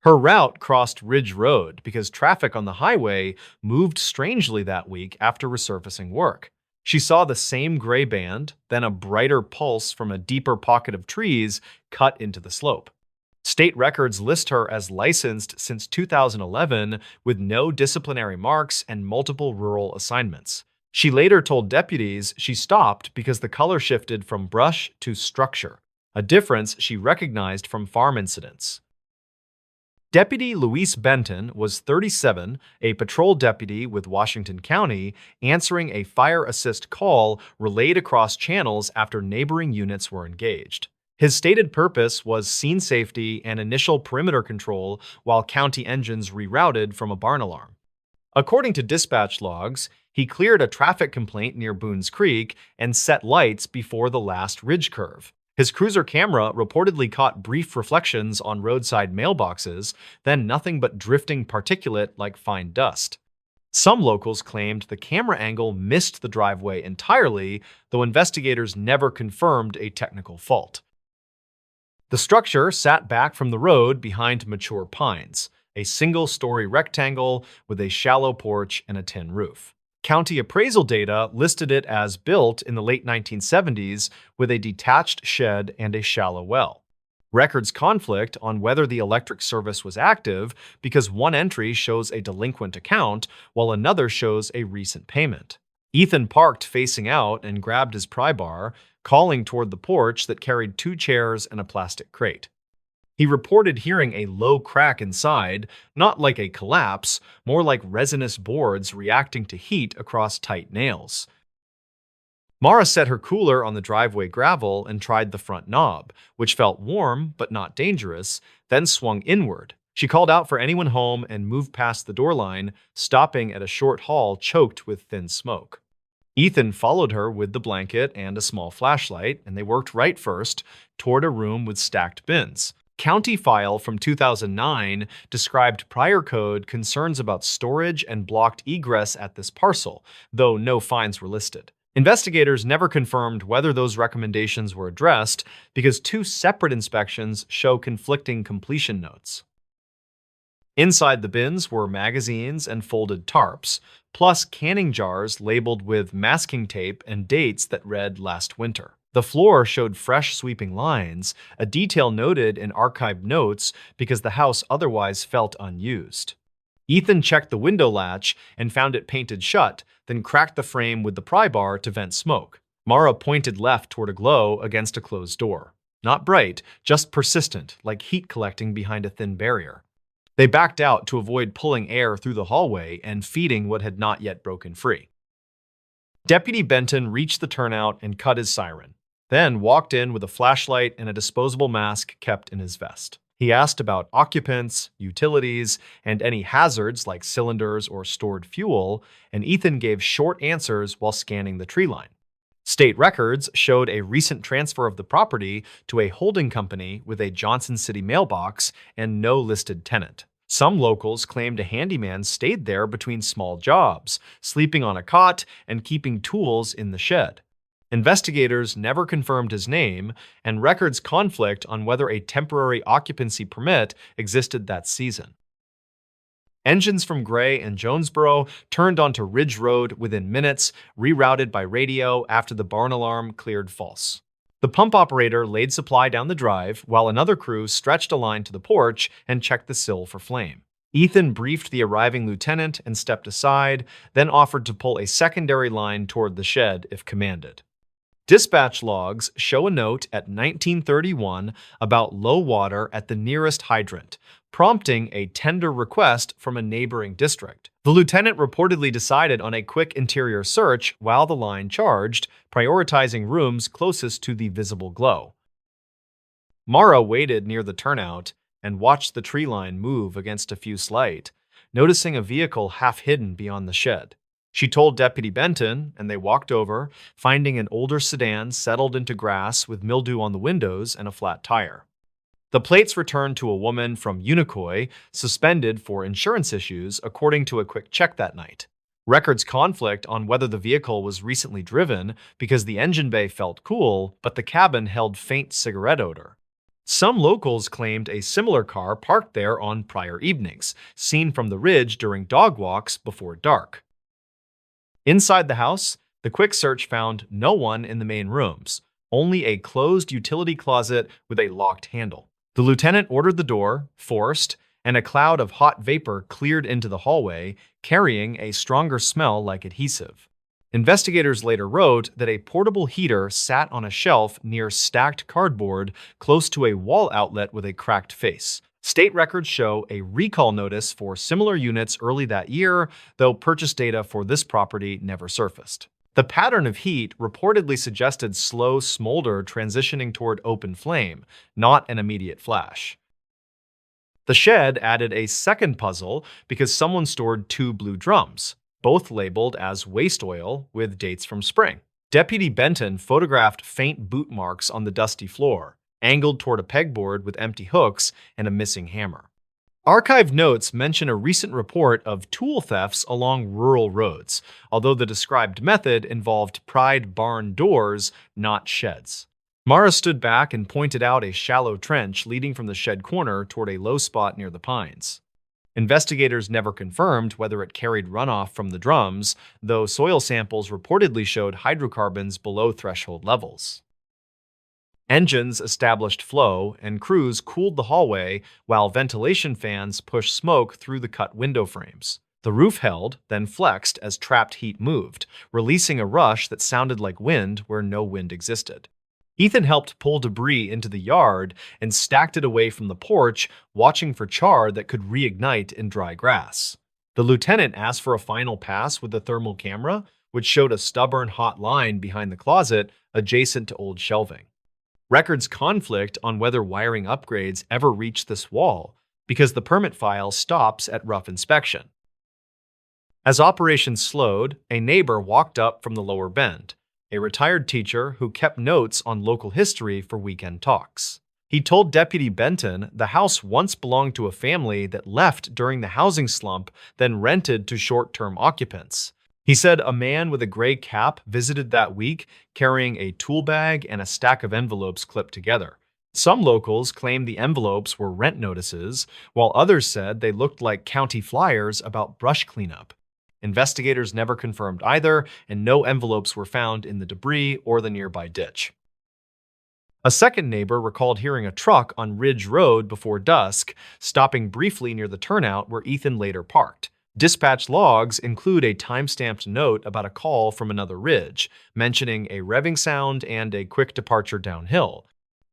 Her route crossed Ridge Road because traffic on the highway moved strangely that week after resurfacing work. She saw the same gray band, then a brighter pulse from a deeper pocket of trees cut into the slope. State records list her as licensed since 2011 with no disciplinary marks and multiple rural assignments. She later told deputies she stopped because the color shifted from brush to structure, a difference she recognized from farm incidents. Deputy Luis Benton was 37, a patrol deputy with Washington County, answering a fire assist call relayed across channels after neighboring units were engaged. His stated purpose was scene safety and initial perimeter control while county engines rerouted from a barn alarm. According to dispatch logs, he cleared a traffic complaint near Boones Creek and set lights before the last ridge curve. His cruiser camera reportedly caught brief reflections on roadside mailboxes, then nothing but drifting particulate like fine dust. Some locals claimed the camera angle missed the driveway entirely, though investigators never confirmed a technical fault. The structure sat back from the road behind mature pines, a single-story rectangle with a shallow porch and a tin roof. County appraisal data listed it as built in the late 1970s with a detached shed and a shallow well. Records conflict on whether the electric service was active because one entry shows a delinquent account while another shows a recent payment. Ethan parked facing out and grabbed his pry bar, calling toward the porch that carried 2 chairs and a plastic crate. He reported hearing a low crack inside, not like a collapse, more like resinous boards reacting to heat across tight nails. Mara set her cooler on the driveway gravel and tried the front knob, which felt warm but not dangerous, then swung inward. She called out for anyone home and moved past the door line, stopping at a short hall choked with thin smoke. Ethan followed her with the blanket and a small flashlight, and they worked right first toward a room with stacked bins. County file from 2009 described prior code concerns about storage and blocked egress at this parcel, though no fines were listed. Investigators never confirmed whether those recommendations were addressed because 2 separate inspections show conflicting completion notes. Inside the bins were magazines and folded tarps, plus canning jars labeled with masking tape and dates that read last winter. The floor showed fresh sweeping lines, a detail noted in archived notes because the house otherwise felt unused. Ethan checked the window latch and found it painted shut, then cracked the frame with the pry bar to vent smoke. Mara pointed left toward a glow against a closed door. Not bright, just persistent, like heat collecting behind a thin barrier. They backed out to avoid pulling air through the hallway and feeding what had not yet broken free. Deputy Benton reached the turnout and cut his siren, then walked in with a flashlight and a disposable mask kept in his vest. He asked about occupants, utilities, and any hazards like cylinders or stored fuel, and Ethan gave short answers while scanning the tree line. State records showed a recent transfer of the property to a holding company with a Johnson City mailbox and no listed tenant. Some locals claimed a handyman stayed there between small jobs, sleeping on a cot and keeping tools in the shed. Investigators never confirmed his name, and records conflict on whether a temporary occupancy permit existed that season. Engines from Gray and Jonesboro turned onto Ridge Road within minutes, rerouted by radio after the barn alarm cleared false. The pump operator laid supply down the drive, while another crew stretched a line to the porch and checked the sill for flame. Ethan briefed the arriving lieutenant and stepped aside, then offered to pull a secondary line toward the shed if commanded. Dispatch logs show a note at 1931 about low water at the nearest hydrant, prompting a tender request from a neighboring district. The lieutenant reportedly decided on a quick interior search while the line charged, prioritizing rooms closest to the visible glow. Mara waited near the turnout and watched the tree line move against a fuse light, noticing a vehicle half hidden beyond the shed. She told Deputy Benton, and they walked over, finding an older sedan settled into grass with mildew on the windows and a flat tire. The plates returned to a woman from Unicoi, suspended for insurance issues, according to a quick check that night. Records conflict on whether the vehicle was recently driven because the engine bay felt cool, but the cabin held faint cigarette odor. Some locals claimed a similar car parked there on prior evenings, seen from the ridge during dog walks before dark. Inside the house, the quick search found no one in the main rooms, only a closed utility closet with a locked handle. The lieutenant ordered the door forced, and a cloud of hot vapor cleared into the hallway, carrying a stronger smell like adhesive. Investigators later wrote that a portable heater sat on a shelf near stacked cardboard close to a wall outlet with a cracked face. State records show a recall notice for similar units early that year, though purchase data for this property never surfaced. The pattern of heat reportedly suggested slow smolder transitioning toward open flame, not an immediate flash. The shed added a second puzzle because someone stored 2 blue drums, both labeled as waste oil with dates from spring. Deputy Benton photographed faint boot marks on the dusty floor, angled toward a pegboard with empty hooks and a missing hammer. Archived notes mention a recent report of tool thefts along rural roads, although the described method involved pried barn doors, not sheds. Mara stood back and pointed out a shallow trench leading from the shed corner toward a low spot near the pines. Investigators never confirmed whether it carried runoff from the drums, though soil samples reportedly showed hydrocarbons below threshold levels. Engines established flow, and crews cooled the hallway while ventilation fans pushed smoke through the cut window frames. The roof held, then flexed as trapped heat moved, releasing a rush that sounded like wind where no wind existed. Ethan helped pull debris into the yard and stacked it away from the porch, watching for char that could reignite in dry grass. The lieutenant asked for a final pass with the thermal camera, which showed a stubborn hot line behind the closet adjacent to old shelving. Records conflict on whether wiring upgrades ever reached this wall because the permit file stops at rough inspection. As operations slowed, a neighbor walked up from the lower bend, a retired teacher who kept notes on local history for weekend talks. He told Deputy Benton the house once belonged to a family that left during the housing slump, then rented to short-term occupants. He said a man with a gray cap visited that week carrying a tool bag and a stack of envelopes clipped together. Some locals claimed the envelopes were rent notices, while others said they looked like county flyers about brush cleanup. Investigators never confirmed either, and no envelopes were found in the debris or the nearby ditch. A second neighbor recalled hearing a truck on Ridge Road before dusk, stopping briefly near the turnout where Ethan later parked. Dispatch logs include a time-stamped note about a call from another ridge, mentioning a revving sound and a quick departure downhill.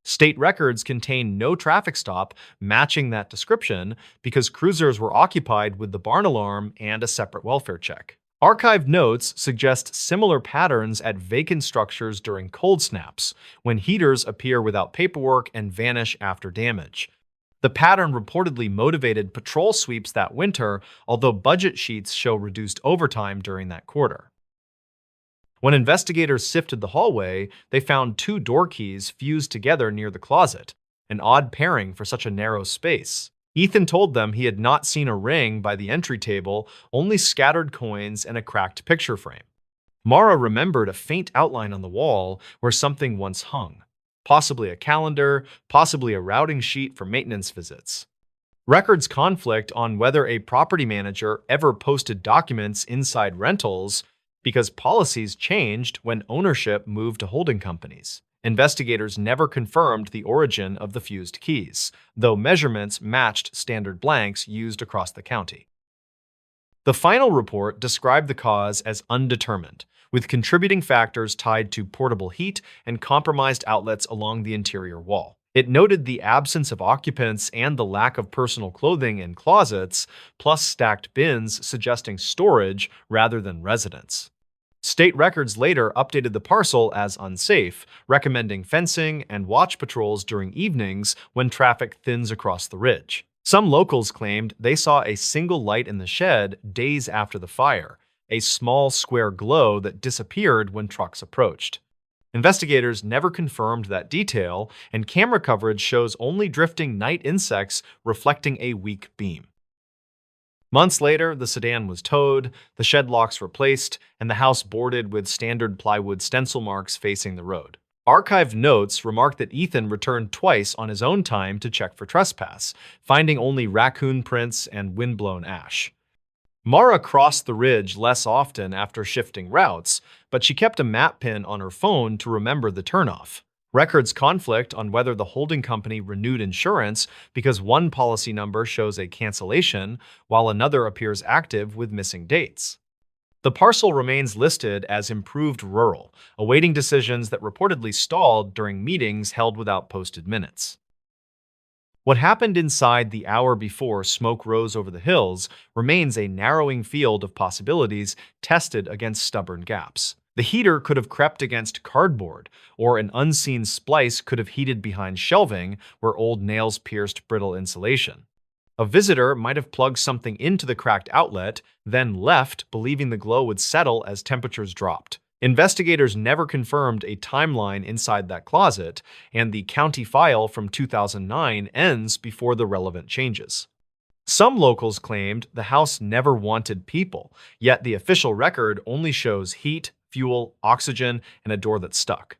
State records contain no traffic stop matching that description because cruisers were occupied with the barn alarm and a separate welfare check. Archived notes suggest similar patterns at vacant structures during cold snaps, when heaters appear without paperwork and vanish after damage. The pattern reportedly motivated patrol sweeps that winter, although budget sheets show reduced overtime during that quarter. When investigators sifted the hallway, they found 2 door keys fused together near the closet, an odd pairing for such a narrow space. Ethan told them he had not seen a ring by the entry table, only scattered coins and a cracked picture frame. Mara remembered a faint outline on the wall where something once hung, possibly a calendar, possibly a routing sheet for maintenance visits. Records conflict on whether a property manager ever posted documents inside rentals because policies changed when ownership moved to holding companies. Investigators never confirmed the origin of the fused keys, though measurements matched standard blanks used across the county. The final report described the cause as undetermined, with contributing factors tied to portable heat and compromised outlets along the interior wall. It noted the absence of occupants and the lack of personal clothing in closets, plus stacked bins suggesting storage rather than residence. State records later updated the parcel as unsafe, recommending fencing and watch patrols during evenings when traffic thins across the ridge. Some locals claimed they saw a single light in the shed days after the fire, a small square glow that disappeared when trucks approached. Investigators never confirmed that detail, and camera coverage shows only drifting night insects reflecting a weak beam. Months later, the sedan was towed, the shed locks replaced, and the house boarded with standard plywood stencil marks facing the road. Archived notes remark that Ethan returned twice on his own time to check for trespass, finding only raccoon prints and windblown ash. Mara crossed the ridge less often after shifting routes, but she kept a map pin on her phone to remember the turnoff. Records conflict on whether the holding company renewed insurance because one policy number shows a cancellation while another appears active with missing dates. The parcel remains listed as improved rural, awaiting decisions that reportedly stalled during meetings held without posted minutes. What happened inside the hour before smoke rose over the hills remains a narrowing field of possibilities tested against stubborn gaps. The heater could have crept against cardboard, or an unseen splice could have heated behind shelving where old nails pierced brittle insulation. A visitor might have plugged something into the cracked outlet, then left, believing the glow would settle as temperatures dropped. Investigators never confirmed a timeline inside that closet, and the county file from 2009 ends before the relevant changes. Some locals claimed the house never wanted people, yet the official record only shows heat, fuel, oxygen, and a door that stuck.